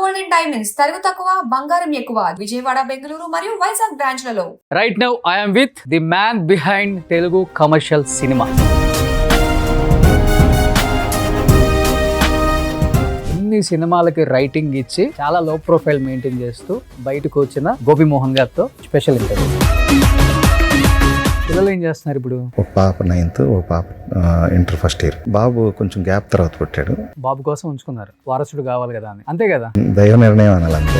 Golden diamonds తరుగు తక్కువ బంగారం ఎక్కువ విజయవాడ బెంగళూరు మరియు వైజాగ్ బ్రాంచ్లలో. Right now I'm with the man behind Telugu commercial cinema. ఇన్ని సినిమాలకి రైటింగ్ ఇచ్చి చాలా లో ప్రొఫైల్ మెయింటైన్ చేస్తూ బయటకు వచ్చిన గోపి మోహన్ గారితో స్పెషల్ ఇంటర్వ్యూ. పిల్లలు ఏం చేస్తున్నారు ఇప్పుడు? ఒక పాప 9th, ఒక పాప ఇంటర్ ఫస్ట్ ఇయర్. బాబు కొంచెం గ్యాప్ తర్వాత పుట్టాడు. బాబు కోసం ఉంచుకున్నారు, వారసుడు కావాలి కదా అని. అంతే కదా, దైవ నిర్ణయం అనాలి అంతే.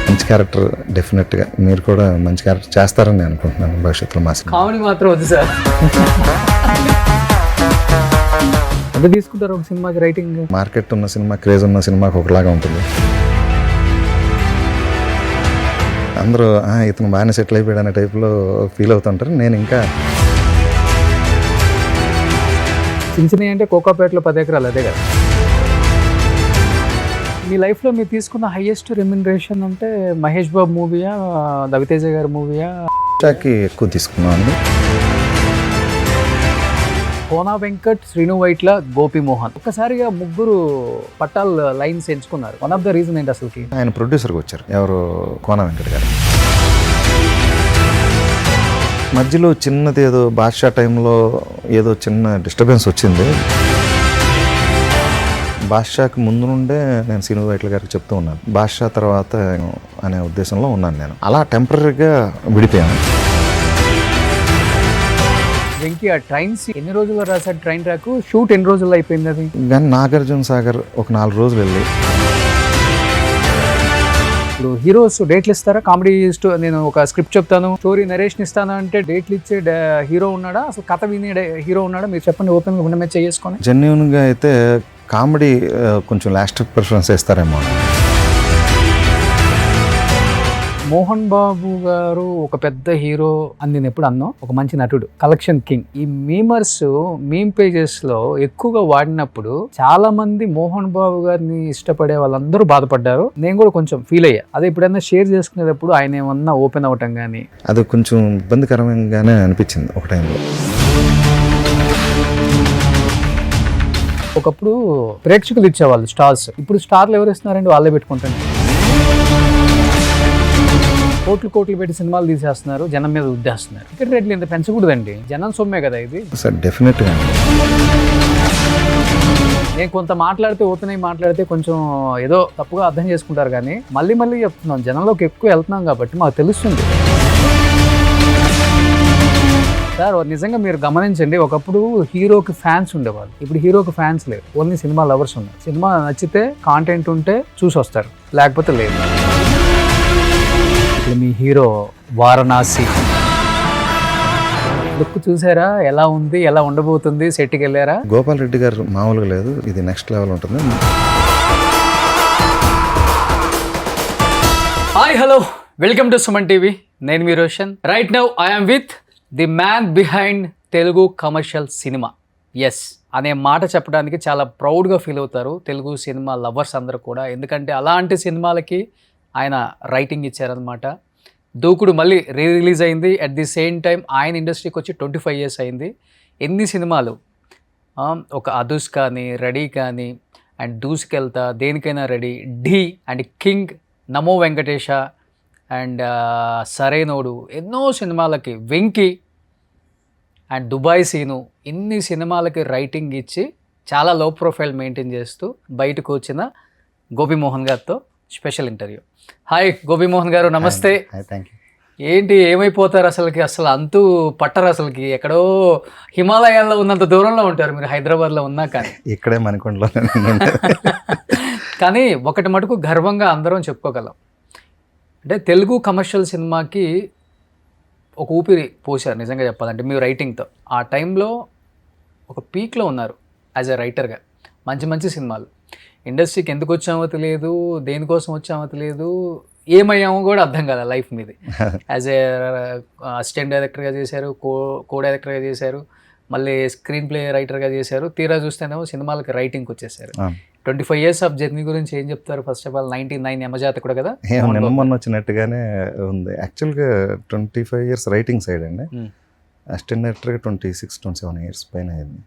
మంచి క్యారెక్టర్ డెఫినెట్ గా మీరు కూడా మంచి క్యారెక్టర్ చేస్తారని నేను అనుకుంటున్నాను భవిష్యత్తులో. మా కామెడీ మాత్రం వద్దు సార్. ఎంత తీసుకుంటారు ఒక సినిమాకి రైటింగ్? మార్కెట్ ఉన్న సినిమా, క్రేజ్ ఉన్న సినిమాకి ఒకలాగా ఉంటుంది. అందరూ ఇతను బాగానే సెటిల్ అయిపోయాడు అనే టైప్లో ఫీల్ అవుతుంటారు. నేను ఇంకా చించినాయి అంటే కోకాపేటలో 10 ఎకరాలు, అదే కదా. మీ లైఫ్లో మీరు తీసుకున్న హైయెస్ట్ రెమ్యునరేషన్ అంటే మహేష్ బాబు మూవీయా, రవితేజ గారి మూవీయా? ఎక్కువ తీసుకున్నాను. కోనా వెంకట్, శ్రీను వైట్ల, గోపి మోహన్ ఒక్కసారిగా ముగ్గురు పట్టాల్ లైన్స్ ఎంచుకున్నారు. వన్ ఆఫ్ ద రీజన్ ఏంటి అసలుకి? ఆయన ప్రొడ్యూసర్గా వచ్చారు, ఎవరు కోనా వెంకట్ గారు. మధ్యలో చిన్నది ఏదో బాద్షా టైంలో ఏదో చిన్న డిస్టర్బెన్స్ వచ్చింది. బాద్షాకి ముందు నుండే నేను శ్రీను వైట్ల గారికి చెప్తూ ఉన్నాను, బాద్షా తర్వాత అనే ఉద్దేశంలో ఉన్నాను నేను. అలా టెంపరీగా విడిపోయాను. వెంకీ, ఆ ట్రైన్స్ ఎన్ని రోజుల్లో రాశాడు? ట్రైన్ ట్రాక్ షూట్ ఎన్ని రోజుల్లో అయిపోయింది అది? కానీ నాగార్జున సాగర్ ఒక 4 రోజులు వెళ్ళి. ఇప్పుడు హీరోస్ డేట్లు ఇస్తారా? కామెడీ నేను ఒక స్క్రిప్ట్ చెప్తాను, స్టోరీ నరేషన్ ఇస్తాను అంటే డేట్లు ఇచ్చే హీరో ఉన్నాడా? అసలు కథ వినే హీరో ఉన్నాడా? మీరు చెప్పండి ఓపెన్గా గుండె మీద చేసుకొని. జెన్యూన్గా అయితే కామెడీ కొంచెం లాస్ట్ ప్రిఫరెన్స్ ఇస్తారేమో. మోహన్ బాబు గారు ఒక పెద్ద హీరో అని నేను ఎప్పుడు అన్నాను, ఒక మంచి నటుడు, కలెక్షన్ కింగ్. ఈ మీమర్స్ మీమ్ పేజెస్ లో ఎక్కువగా వాడినప్పుడు చాలా మంది మోహన్ బాబు గారిని ఇష్టపడే వాళ్ళందరూ బాధపడ్డారు. నేను కూడా కొంచెం ఫీల్ అయ్యా. అదే ఎప్పుడైనా షేర్ చేసుకునేటప్పుడు ఆయన ఏమన్నా ఓపెన్ అవ్వటం కానీ అది కొంచెం ఇబ్బందికరంగానే అనిపించింది ఒక టైంలో. ఒకప్పుడు ప్రేక్షకులు ఇచ్చేవాళ్ళు స్టార్స్, ఇప్పుడు స్టార్లు ఎవరు ఇస్తున్నారండి? వాళ్ళే పెట్టుకుంటారు. కోట్లు పెట్టి సినిమాలు తీసేస్తున్నారు, జనం మీద ఉద్దేస్తున్నారు. టికెట్ రేట్లు ఇంత పెంచకూడదండి, జనం సొమ్మే కదా ఇది. డెఫినెట్గా నేను కొంత మాట్లాడితే ఓపెన్ అయ్యి మాట్లాడితే కొంచెం ఏదో తప్పుగా అర్థం చేసుకుంటారు, కానీ మళ్ళీ చెప్తున్నాం, జనంలోకి ఎక్కువ వెళ్తున్నాం కాబట్టి మాకు తెలుస్తుంది. సార్ నిజంగా మీరు గమనించండి, ఒకప్పుడు హీరోకి ఫ్యాన్స్ ఉండేవాళ్ళు, ఇప్పుడు హీరోకి ఫ్యాన్స్ లేవు, ఓన్లీ సినిమా లవర్స్ ఉన్నారు. సినిమా నచ్చితే కాంటెంట్ ఉంటే చూసి వస్తారు, లేకపోతే లేదు. మీ హీరో వారణాసి లుక్ చూసారా? ఎలా ఉంది, ఎలా ఉండబోతుంది? సెట్కి వెళ్ళారా? గోపాల్ రెడ్డి గారు మామూలుగా లేదు, ఇది నెక్స్ట్ లెవెల్ ఉంటుంది. Hi, hello, welcome to Suman TV. నేను మీ Roshan. Right now I'm with the man behind Telugu commercial cinema. Yes అనే మాట చెప్పడానికి చాలా ప్రౌడ్గా ఫీల్ అవుతారు తెలుగు సినిమా లవర్స్ అందరూ కూడా, ఎందుకంటే అలాంటి సినిమాలకి ఆయన రైటింగ్ ఇచ్చారనమాట. దూకుడు మళ్ళీ రిలీజ్ అయింది. అట్ ది సేమ్ టైం ఆయన ఇండస్ట్రీకి వచ్చి 25 years అయింది. ఎన్ని సినిమాలు, ఒక అదుస్ కానీ, రెడీ కానీ, అండ్ దూసుకెళ్తా, దేనికైనా ready, Dhee and king, Namo Venkatesha and Sarainodu, ఎన్నో సినిమాలకి, వెంకీ అండ్ దుబాయ్ సీను, ఇన్ని సినిమాలకి రైటింగ్ ఇచ్చి చాలా లో ప్రొఫైల్ మెయింటైన్ చేస్తూ బయటకు వచ్చిన గోపి మోహన్ గారితో special interview. Hi Gopi Mohan గారు, నమస్తే. Thank you. ఏంటి ఏమైపోతారు అసలుకి? అసలు అంతూ పట్టరు అసలుకి, ఎక్కడో హిమాలయాల్లో ఉన్నంత దూరంలో ఉంటారు మీరు హైదరాబాద్లో ఉన్నా కానీ. ఇక్కడే మనకొండలో. కానీ ఒకటి మటుకు గర్వంగా అందరం చెప్పుకోగలం, అంటే తెలుగు కమర్షియల్ సినిమాకి ఒక ఊపిరి పోసారు నిజంగా చెప్పాలంటే మీ రైటింగ్తో. ఆ టైంలో ఒక పీక్లో ఉన్నారు యాజ్ ఎ రైటర్గా. మంచి సినిమాలు, ఇండస్ట్రీకి ఎందుకు వచ్చామో తెలియదు, దేనికోసం వచ్చామో తెలియదు, ఏమయ్యామో కూడా అర్థం కాదు లైఫ్ మీద. యాజ్ ఏ అసిస్టెంట్ డైరెక్టర్గా చేశారు, కో డైరెక్టర్గా చేశారు, మళ్ళీ స్క్రీన్ ప్లే రైటర్గా చేశారు. తీరా చూస్తేనేమో సినిమాలకి రైటింగ్కి వచ్చేసారు. 25 years ఆఫ్ జర్నీ గురించి ఏం చెప్తారు? ఫస్ట్ ఆఫ్ ఆల్ 99 యమజాతకుడు కదా, మొన్న వచ్చినట్టుగానే ఉంది. యాక్చువల్గా 25 years రైటింగ్ సైడ్ అండి. అసిస్టెంట్ డైరెక్టర్గా 26-27 years పైన అయింది.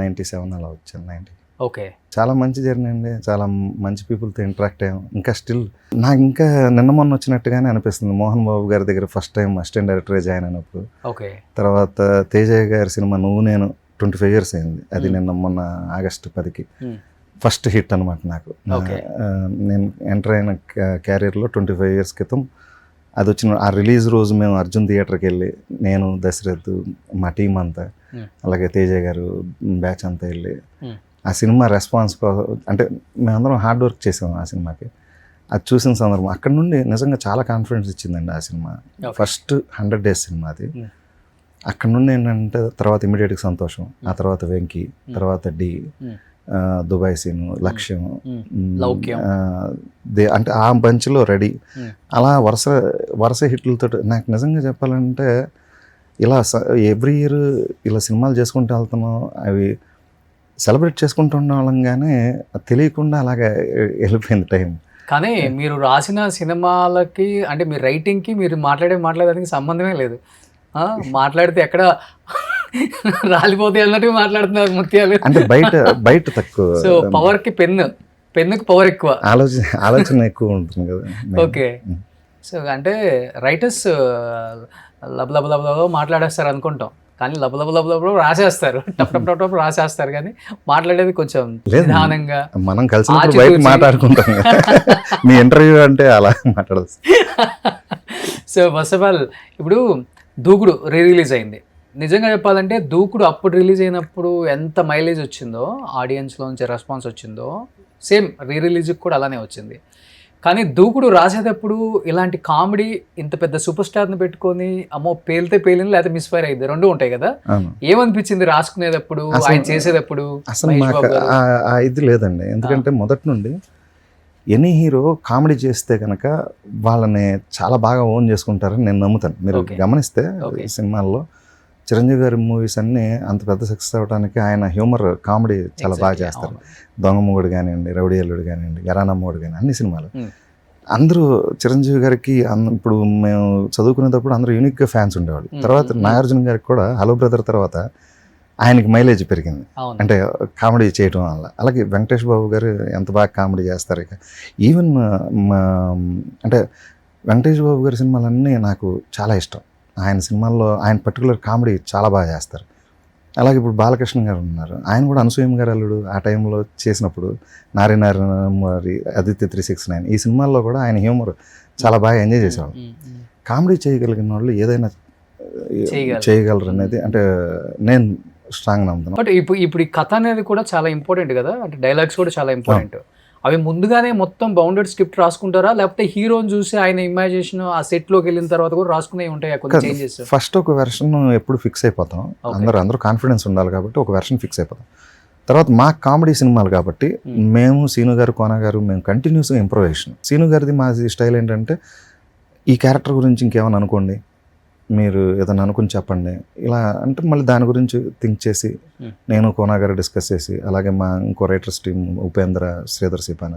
97 అలా వచ్చాను. 90 ఓకే. చాలా మంచి జర్నీ అండి. చాలా మంచి పీపుల్తో ఇంటరాక్ట్ అయ్యాం. ఇంకా స్టిల్ నాకు ఇంకా నిన్న మొన్న వచ్చినట్టుగానే అనిపిస్తుంది. మోహన్ బాబు గారి దగ్గర ఫస్ట్ టైం అసిస్టెంట్ డైరెక్టర్గా జాయిన్ అయినప్పుడు, ఓకే. తర్వాత తేజయ్య గారి సినిమా నువ్వు నేను 25 years అయింది. అది నిన్న మొన్న August 10కి ఫస్ట్ హిట్ అనమాట నాకు. నేను ఎంటర్ అయిన క్యారియర్లో 25 years క్రితం అది వచ్చిన ఆ రిలీజ్ రోజు మేము అర్జున్ థియేటర్కి వెళ్ళి, నేను, దశరథ్, మా టీం అంతా, అలాగే తేజయ్య గారు బ్యాచ్ అంతా వెళ్ళి ఆ సినిమా రెస్పాన్స్ అంటే మేమందరం హార్డ్ వర్క్ చేసాం ఆ సినిమాకి. అది చూసిన సందర్భం అక్కడ నుండి నిజంగా చాలా కాన్ఫిడెన్స్ ఇచ్చిందండి ఆ సినిమా. ఫస్ట్ 100 days సినిమా అది. అక్కడ నుండి ఏంటంటే తర్వాత ఇమీడియట్గా సంతోషం, ఆ తర్వాత వెంకీ, తర్వాత డి, దుబాయ్ సీను, లక్ష్యం, అంటే ఆ బంచ్లో రెడీ, అలా వరుస హిట్లతో నాకు నిజంగా చెప్పాలంటే ఇలా ఎవ్రీ ఇయర్ ఇలా సినిమాలు చేసుకుంటూ వెళ్తున్నాం. అవి సెలబ్రేట్ చేసుకుంటూ ఉండగానే తెలియకుండా అలాగే వెళ్ళిపోయింది టైం. కానీ మీరు రాసిన సినిమాలకి అంటే మీ రైటింగ్కి మీరు మాట్లాడడానికి సంబంధమే లేదు. మాట్లాడితే ఎక్కడ రాలిపోతే అన్నట్టు మాట్లాడుతున్నారు ముత్యాలు. అంటే బయట తక్కువ. సో పవర్కి పెన్నుకి పవర్ ఎక్కువ, ఆలోచన ఎక్కువ ఉంటుంది కదా. ఓకే. సో అంటే రైటర్స్ లబ్ మాట్లాడేస్తారు అనుకుంటాం, కానీ లబ్ రాసేస్తారు, టప్ రాసేస్తారు, కానీ మాట్లాడేది కొంచెం నిదానంగా. మనం కలిసినప్పుడు బయట మాట్లాడుకుంటాం. మీ ఇంటర్వ్యూ అంటే అలా మాట్లాడదు. సో ఫస్ట్ ఆఫ్ ఆల్ ఇప్పుడు దూకుడు రిలీజ్ అయింది. నిజంగా చెప్పాలంటే దూకుడు అప్పుడు రిలీజ్ అయినప్పుడు ఎంత మైలేజ్ వచ్చిందో, ఆడియన్స్లోంచి రెస్పాన్స్ వచ్చిందో, సేమ్ రిలీజ్కి కూడా అలానే వచ్చింది. కానీ దూకుడు రాసేటప్పుడు ఇలాంటి కామెడీ ఇంత పెద్ద సూపర్ స్టార్ని పెట్టుకొని అమ్మో పేలితే పేలింది లేకపోతే మిస్ఫైర్ అయింది, రెండు ఉంటాయి కదా. ఏమనిపించింది రాసుకునేటప్పుడు, ఆయన చేసేటప్పుడు? అసలు ఇది లేదండి, ఎందుకంటే మొదటి నుండి ఎనీ హీరో కామెడీ చేస్తే కనుక వాళ్ళని చాలా బాగా ఓన్ చేసుకుంటారని నేను నమ్ముతాను. మీరు గమనిస్తే సినిమాల్లో చిరంజీవి గారి మూవీస్ అన్నీ అంత పెద్ద సక్సెస్ అవ్వడానికి ఆయన హ్యూమర్ కామెడీ చాలా బాగా చేస్తారు. దొంగమ్మగుడు కానివ్వండి, రౌడీ అల్లుడు కానివ్వండి, గరానమ్మగుడు కానీ అన్ని సినిమాలు అందరూ చిరంజీవి గారికి ఇప్పుడు మేము చదువుకునేటప్పుడు అందరూ యూనిక్గా ఫ్యాన్స్ ఉండేవాళ్ళు. తర్వాత నాగార్జున గారికి కూడా హలో బ్రదర్ తర్వాత ఆయనకి మైలేజ్ పెరిగింది, అంటే కామెడీ చేయటం వల్ల. అలాగే వెంకటేష్ బాబు గారు ఎంత బాగా కామెడీ చేస్తారు. ఇక ఈవెన్ అంటే వెంకటేష్ బాబు గారి సినిమాలన్నీ నాకు చాలా ఇష్టం. ఆయన సినిమాల్లో ఆయన పర్టికులర్ కామెడీ చాలా బాగా చేస్తారు. అలాగే ఇప్పుడు బాలకృష్ణ గారు ఉన్నారు, ఆయన కూడా అనసూయమ్మ గారు అల్లుడు ఆ టైంలో చేసినప్పుడు, నారి మరి ఆదిత్య 369 ఈ సినిమాల్లో కూడా ఆయన హ్యూమర్ చాలా బాగా ఎంజాయ్ చేసేవాళ్ళు. కామెడీ చేయగలిగిన వాళ్ళు ఏదైనా చేయగలరు అనేది అంటే నేను స్ట్రాంగ్ నమ్ముతాను. బట్ ఇప్పుడు ఈ కథ అనేది కూడా చాలా ఇంపార్టెంట్ కదా, అంటే డైలాగ్స్ కూడా చాలా ఇంపార్టెంట్. అవి ముందుగానే మొత్తం బౌండెడ్ స్క్రిప్ట్ రాసుకుంటారా, లేకపోతే హీరోని చూసి ఆయన ఇమాజినేషన్ ఆ సెట్లోకి వెళ్ళిన తర్వాత కూడా రాసుకునే ఉంటాయి కొన్ని చేంజెస్? ఫస్ట్ ఒక వెర్షన్ ఎప్పుడు ఫిక్స్ అయిపోతాం, అందరూ కాన్ఫిడెన్స్ ఉండాలి కాబట్టి ఒక వెర్షన్ ఫిక్స్ అయిపోతాం. తర్వాత మా కామెడీ సినిమాలు కాబట్టి మేము సీను గారు, కోన గారు మేము కంటిన్యూస్గా ఇంప్రొవైజేషన్. సీను గారిది మా స్టైల్ ఏంటంటే ఈ క్యారెక్టర్ గురించి ఇంకేమైనా అనుకోండి, మీరు ఏదైనా అనుకుని చెప్పండి, ఇలా అంటే మళ్ళీ దాని గురించి థింక్ చేసి నేను కోనా గారు డిస్కస్ చేసి, అలాగే మా ఇంకో రైటర్స్ టీం ఉపేంద్ర, శ్రీధర్ సిపాన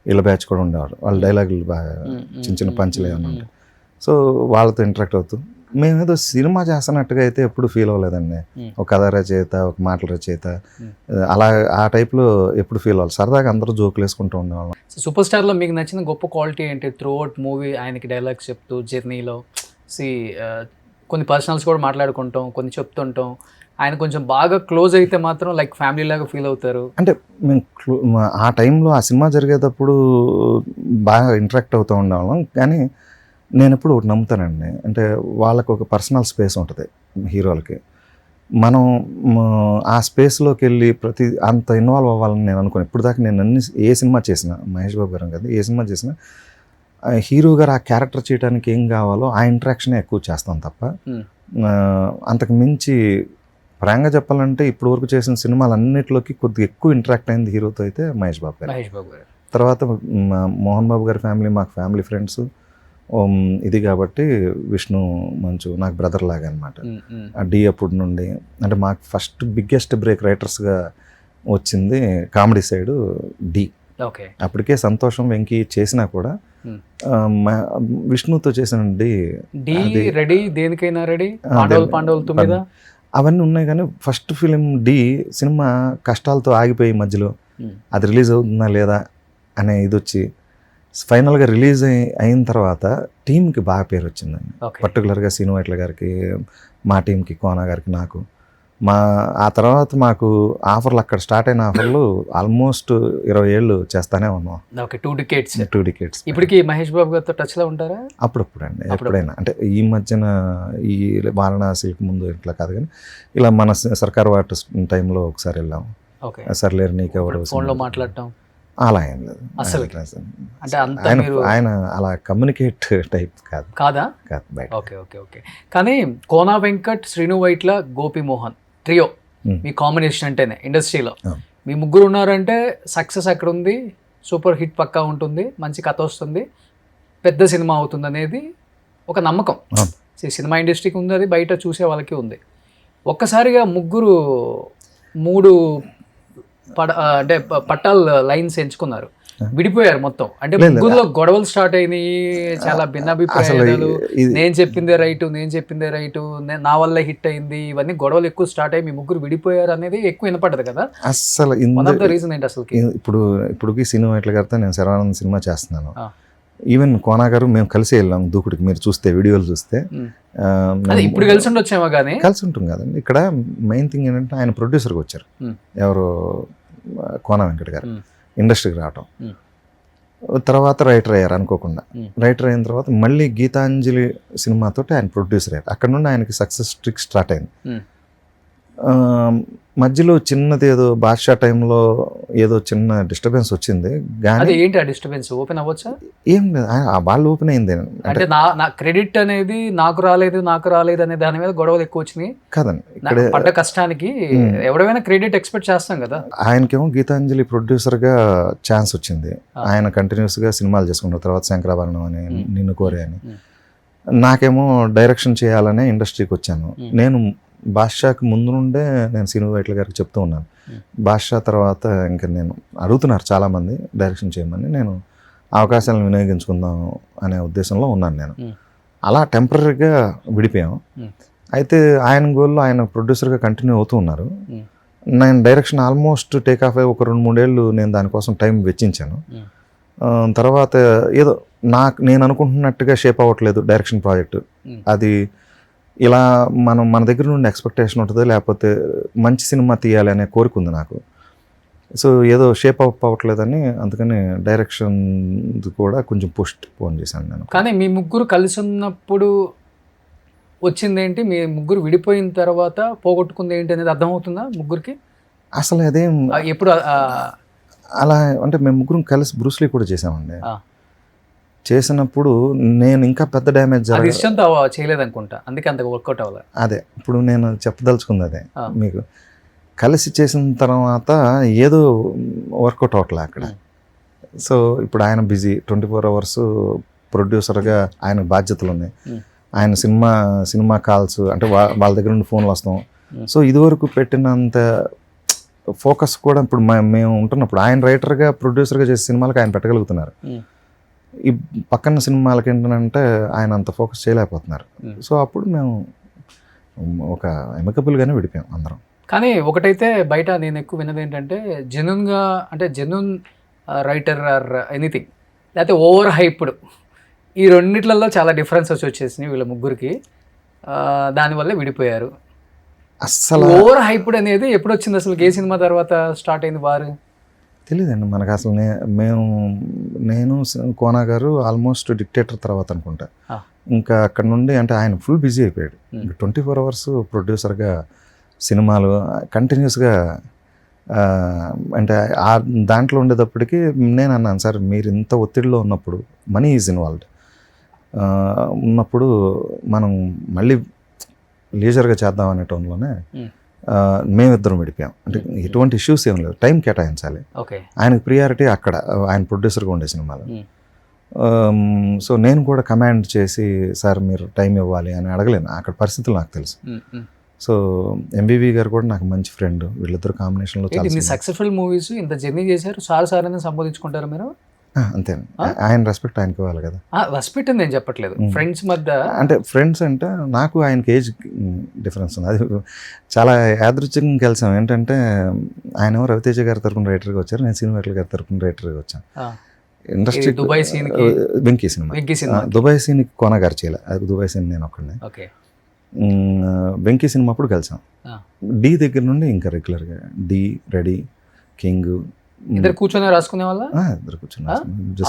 వీళ్ళ బ్యాచ్ కూడా ఉండేవారు. వాళ్ళ డైలాగులు బాగా చిన్న పంచులు ఏమన్నా ఉంటాయి. సో వాళ్ళతో ఇంటరాక్ట్ అవుతూ మేమేదో సినిమా చేస్తున్నట్టుగా అయితే ఎప్పుడు ఫీల్ అవ్వలేదండి. ఒక కథ రచయిత, ఒక మాటల రచయిత అలా ఆ టైప్లో ఎప్పుడు ఫీల్ అవ్వాలి. సరదాగా అందరూ జోకులు వేసుకుంటూ ఉండేవాళ్ళం. సూపర్ స్టార్లో మీకు నచ్చిన గొప్ప క్వాలిటీ ఏంటి? త్రూ అవుట్ మూవీ ఆయనకి డైలాగ్స్ చెప్తూ జర్నీలో కొన్ని పర్సనల్స్ కూడా మాట్లాడుకుంటాం, కొన్ని చెప్తుంటాం. ఆయన కొంచెం బాగా క్లోజ్ అయితే మాత్రం లైక్ ఫ్యామిలీ లాగా ఫీల్ అవుతారు. అంటే మేము ఆ టైంలో ఆ సినిమా జరిగేటప్పుడు బాగా ఇంటరాక్ట్ అవుతూ ఉండేవాళ్ళం. కానీ నేను ఎప్పుడు ఒకటి నమ్ముతానండి, అంటే వాళ్ళకు ఒక పర్సనల్ స్పేస్ ఉంటుంది హీరోలకి. మనం ఆ స్పేస్లోకి వెళ్ళి అంత ఇన్వాల్వ్ అవ్వాలని నేను అనుకోను. ఇప్పుడు దాకా నేను ఏ సినిమా చేసినా, మహేష్ బాబు గారు కదా, ఏ సినిమా చేసినా హీరో గారు ఆ క్యారెక్టర్ చేయడానికి ఏం కావాలో ఆ ఇంటరాక్షనే ఎక్కువ చేస్తాం తప్ప అంతకు మించి ప్రాంగా చెప్పాలంటే ఇప్పుడు వరకు చేసిన సినిమాలన్నిటిలోకి కొద్దిగా ఎక్కువ ఇంటరాక్ట్ అయింది హీరోతో అయితే మహేష్ బాబు గారు. తర్వాత మోహన్ బాబు గారి ఫ్యామిలీ మాకు ఫ్యామిలీ ఫ్రెండ్స్ ఇది కాబట్టి విష్ణు మంచు నాకు బ్రదర్ లాగా అనమాట. ఆ డి అప్పుడు నుండి అంటే మాకు ఫస్ట్ బిగ్గెస్ట్ బ్రేక్ రైటర్స్గా వచ్చింది కామెడీ సైడ్ డి. అప్పటికే సంతోషం వెంకీ చేసినా కూడా విష్ణుతో చేసిన రెడీ దేనికైనా రెడీ, పాండవులు అవన్నీ ఉన్నాయి. కానీ ఫస్ట్ ఫిలిం డి సినిమా కష్టాలతో ఆగిపోయి మధ్యలో అది రిలీజ్ అవుతుందా లేదా అనే ఇది వచ్చి ఫైనల్గా రిలీజ్ అయిన తర్వాత టీంకి బాగా పేరు వచ్చిందండి. పర్టికులర్గా శ్రీను వైట్ల గారికి, మా టీంకి, కోనా గారికి, నాకు ఆ తర్వాత మాకు ఆఫర్లు అక్కడ స్టార్ట్ అయిన ఆఫర్లు ఆల్మోస్ట్ 20 ఏళ్ళు చేస్తానే ఉన్నాం. Okay, 2 decades. ఇప్పటికి మహేష్ బాబు గారితో టచ్లో ఉంటారా? అప్పుడప్పుడు అండి, ఎప్పుడైనా. అంటే ఈ మధ్యన ఈ వారణాసికి ముందు ఇట్లా కాదు, కానీ ఇలా మన సర్కార్ వాటర్ టైంలో ఒకసారి వెళ్ళాము. సర్లేరు నీకెవరు ఫోన్లో మాట్లాడటం అలా ఏం లేదు అసలు. అంటే ఆయన అలా కమ్యూనికేట్ టైప్ కాదా? బయట. ఓకే. కానీ కోనా వెంకట్, శ్రీను వైట్ల, గోపి మోహన్ ట్రియో మీ కాంబినేషన్ అంటేనే ఇండస్ట్రీలో మీ ముగ్గురు ఉన్నారంటే సక్సెస్ ఎక్కడ ఉంది, సూపర్ హిట్ పక్కా ఉంటుంది, మంచి కథ వస్తుంది, పెద్ద సినిమా అవుతుంది అనేది ఒక నమ్మకం సినిమా ఇండస్ట్రీకి ఉంది, అది బయట చూసే వాళ్ళకి ఉంది. ఒక్కసారిగా ముగ్గురు 3 అంటే పట్టాల్ లైన్స్ ఎంచుకున్నారు, విడిపోయారు మొత్తం. అంటే ముగ్గురులో గొడవలు స్టార్ట్ అయినాయి, చాలా భిన్నాభిప్రాయాలు, నేను చెప్పిందే రైటు, నా వల్ల హిట్ అయింది, ఇవన్నీ గొడవలు ఎక్కువ స్టార్ట్ అయ్యి మీ ముగ్గురు విడిపోయారు అనేది ఎక్కువ వినపడదు కదా అసలు. రీజన్ ఏంటి అసలు? ఇప్పుడుకి సినిమా ఎట్లా గారితో నేను శర్వానంద్ సినిమా చేస్తున్నాను. ఈవెన్ కోనా గారు మేము కలిసి వెళ్ళాం దూకుడికి. మీరు చూస్తే వీడియోలు చూస్తే ఇప్పుడు కలిసి ఉండొచ్చేమో, కానీ కలిసి ఉంటుంది కదండి. ఇక్కడ మెయిన్ థింగ్ ఏంటంటే ఆయన ప్రొడ్యూసర్కి వచ్చారు, ఎవరు, కోనా వెంకట్ గారు ఇండస్ట్రీకి రావటం. తర్వాత రైటర్ అయ్యారు అనుకోకుండా. రైటర్ అయిన తర్వాత మళ్ళీ గీతాంజలి సినిమాతో ఆయన ప్రొడ్యూసర్ అయ్యారు. అక్కడ నుండి ఆయనకి సక్సెస్ ట్రిక్ స్టార్ట్ అయింది. మధ్యలో చిన్నది ఏదో బాద్షా టైంలో ఏదో చిన్న డిస్టర్బెన్స్ వచ్చింది. కానీ ఏంటి ఆ డిస్టర్బెన్స్? ఓపెన్ అవ్వచ్చా? ఏం లేదు, వాళ్ళు ఓపెన్ అయింది. అంటే నా క్రెడిట్ అనేది నాకు రాలేదు అనే దాని మీద గొడవలు ఎక్కువ వచ్చినాయి కదండి. ఇక్కడ పడ్డ కష్టానికి ఎవరైనా క్రెడిట్ ఎక్స్పెక్ట్ చేస్తాం కదా. ఆయనకేమో గీతాంజలి ప్రొడ్యూసర్గా ఛాన్స్ వచ్చింది. ఆయన కంటిన్యూస్గా సినిమాలు చేసుకుంటారు. తర్వాత శంకరాభరణం అని, నిన్ను కోరే అని. నాకేమో డైరెక్షన్ చేయాలనే ఇండస్ట్రీకి వచ్చాను. నేను బాద్షాకి ముందు నుండే నేను శ్రీను వైట్ల గారికి చెప్తూ ఉన్నాను. బాద్షా తర్వాత ఇంకా నేను అడుగుతున్నారు చాలామంది డైరెక్షన్ చేయమని. నేను అవకాశాలను వినియోగించుకుందాం అనే ఉద్దేశంలో ఉన్నాను నేను. అలా టెంపరీగా విడిపోయాం. అయితే ఆయన గోల్లో ఆయన ప్రొడ్యూసర్గా కంటిన్యూ అవుతూ ఉన్నారు. నేను డైరెక్షన్ ఆల్మోస్ట్ టేక్ ఆఫ్ అయ్యి ఒక 2-3 ఏళ్ళు నేను దానికోసం టైం వెచ్చించాను. తర్వాత ఏదో నేను అనుకుంటున్నట్టుగా షేప్ అవ్వట్లేదు డైరెక్షన్ ప్రాజెక్టు. అది ఇలా మన దగ్గర నుండి ఎక్స్పెక్టేషన్ ఉంటుంది, లేకపోతే మంచి సినిమా తీయాలి అనే కోరిక ఉంది నాకు. సో ఏదో షేప్ అప్ అవ్వట్లేదని అందుకని డైరెక్షన్ కూడా కొంచెం పోన్ చేశాను నేను. కానీ మీ ముగ్గురు కలిసి ఉన్నప్పుడు వచ్చింది ఏంటి, మీ ముగ్గురు విడిపోయిన తర్వాత పోగొట్టుకుంది ఏంటి అనేది అర్థమవుతుందా ముగ్గురికి? అసలు అదేం ఎప్పుడు అలా అంటే మేము ముగ్గురం కలిసి బ్రూస్లీ కూడా చేసామండి. చేసినప్పుడు నేను ఇంకా పెద్ద డ్యామేజ్ చేయలేదు అనుకుంటా, అందుకే అంత వర్కౌట్ అవ్వాలి. అదే ఇప్పుడు నేను చెప్పదలుచుకుంది అదే. మీకు కలిసి చేసిన తర్వాత ఏదో వర్కౌట్ అవ్వట్లే అక్కడ. సో ఇప్పుడు ఆయన బిజీ 24 hours ప్రొడ్యూసర్గా ఆయన బాధ్యతలు ఉన్నాయి. ఆయన సినిమా కాల్స్ అంటే వాళ్ళ దగ్గర నుండి ఫోన్లు వస్తాం. సో ఇదివరకు పెట్టినంత ఫోకస్ కూడా ఇప్పుడు మేము ఉంటున్నప్పుడు ఆయన రైటర్గా ప్రొడ్యూసర్గా చేసే సినిమాలకు ఆయన పెట్టగలుగుతున్నారు. ఈ పక్కన సినిమాలకి ఏంటంటే ఆయన అంత ఫోకస్ చేయలేకపోతున్నారు. సో అప్పుడు మేము ఒక ఎమికబుల్గానే విడిపోయాం అందరం. కానీ ఒకటైతే బయట నేను ఎక్కువ విన్నది ఏంటంటే జెన్యూన్గా, అంటే జెన్యూన్ రైటర్ ఆర్ ఎనీథింగ్, లేకపోతే ఓవర్ హైప్డ్, ఈ రెండిట్లలో చాలా డిఫరెన్సెస్ వచ్చేసినాయి వీళ్ళ ముగ్గురికి. దానివల్లే విడిపోయారు. అసలు ఓవర్ హైప్డ్ అనేది ఎప్పుడు వచ్చింది అసలు? ఏ సినిమా తర్వాత స్టార్ట్ అయింది వారు? తెలియదండి మనకు అసలు. నేను కోనా గారు ఆల్మోస్ట్ డిక్టేటర్ తర్వాత అనుకుంటా. ఇంకా అక్కడ నుండి అంటే ఆయన ఫుల్ బిజీ అయిపోయాడు. 24 hours ప్రొడ్యూసర్గా సినిమాలు కంటిన్యూస్గా. అంటే దాంట్లో ఉండేటప్పటికి నేను అన్నాను, సార్ మీరు ఇంత ఒత్తిడిలో ఉన్నప్పుడు, మనీ ఈజ్ ఇన్వాల్వ్డ్ ఉన్నప్పుడు మనం మళ్ళీ లీజర్గా చేద్దాం అనే టోన్లోనే మేమిద్దరం విడిపోయాం. అంటే ఎటువంటి ఇష్యూస్ ఏం లేదు, టైం కేటాయించాలి. ఆయనకు ప్రియారిటీ అక్కడ, ఆయన ప్రొడ్యూసర్గా ఉండే సినిమాలు. సో నేను కూడా కమాండ్ చేసి సార్ మీరు టైం ఇవ్వాలి అని అడగలేను, అక్కడ పరిస్థితులు నాకు తెలుసు. సో ఎంబీవీ గారు కూడా నాకు మంచి ఫ్రెండ్. వీళ్ళిద్దరు కాంబినేషన్లో చాలా సక్సెస్ఫుల్ మూవీస్ ఇంత జర్నీ చేశారు. సార్ అని సంబోధించుకుంటారు మీరు? అంతే. ఆయన రెస్పెక్ట్ ఆయనకి ఇవ్వాలి కదా. రెస్పెక్ట్ అని నేను చెప్పట్లేదు, ఫ్రెండ్స్ మధ్య అంటే ఫ్రెండ్స్ అంటే నాకు ఆయనకి ఏజ్ డిఫరెన్స్ ఉంది. అది చాలా యాదృచ్ఛికంగా కలిసాం. ఏంటంటే ఆయన రవితేజ గారి తరపున రైటర్గా వచ్చారు, నేను సినిమా గారి తరపున రైటర్గా వచ్చాను. Industry Dubai scene Venky cinema Dubai scene Kona గారు చేయలే, అది దుబాయ్ సీన్ నేను ఒక్కడిని. వెంకీ సినిమా అప్పుడు కలిసాం. డి దగ్గర నుండి ఇంకా రెగ్యులర్గా డి, రెడీ, కింగ్ ఇద్దరు కూర్చొని రాసుకునే వాళ్ళ, ఇద్దరు కూర్చొని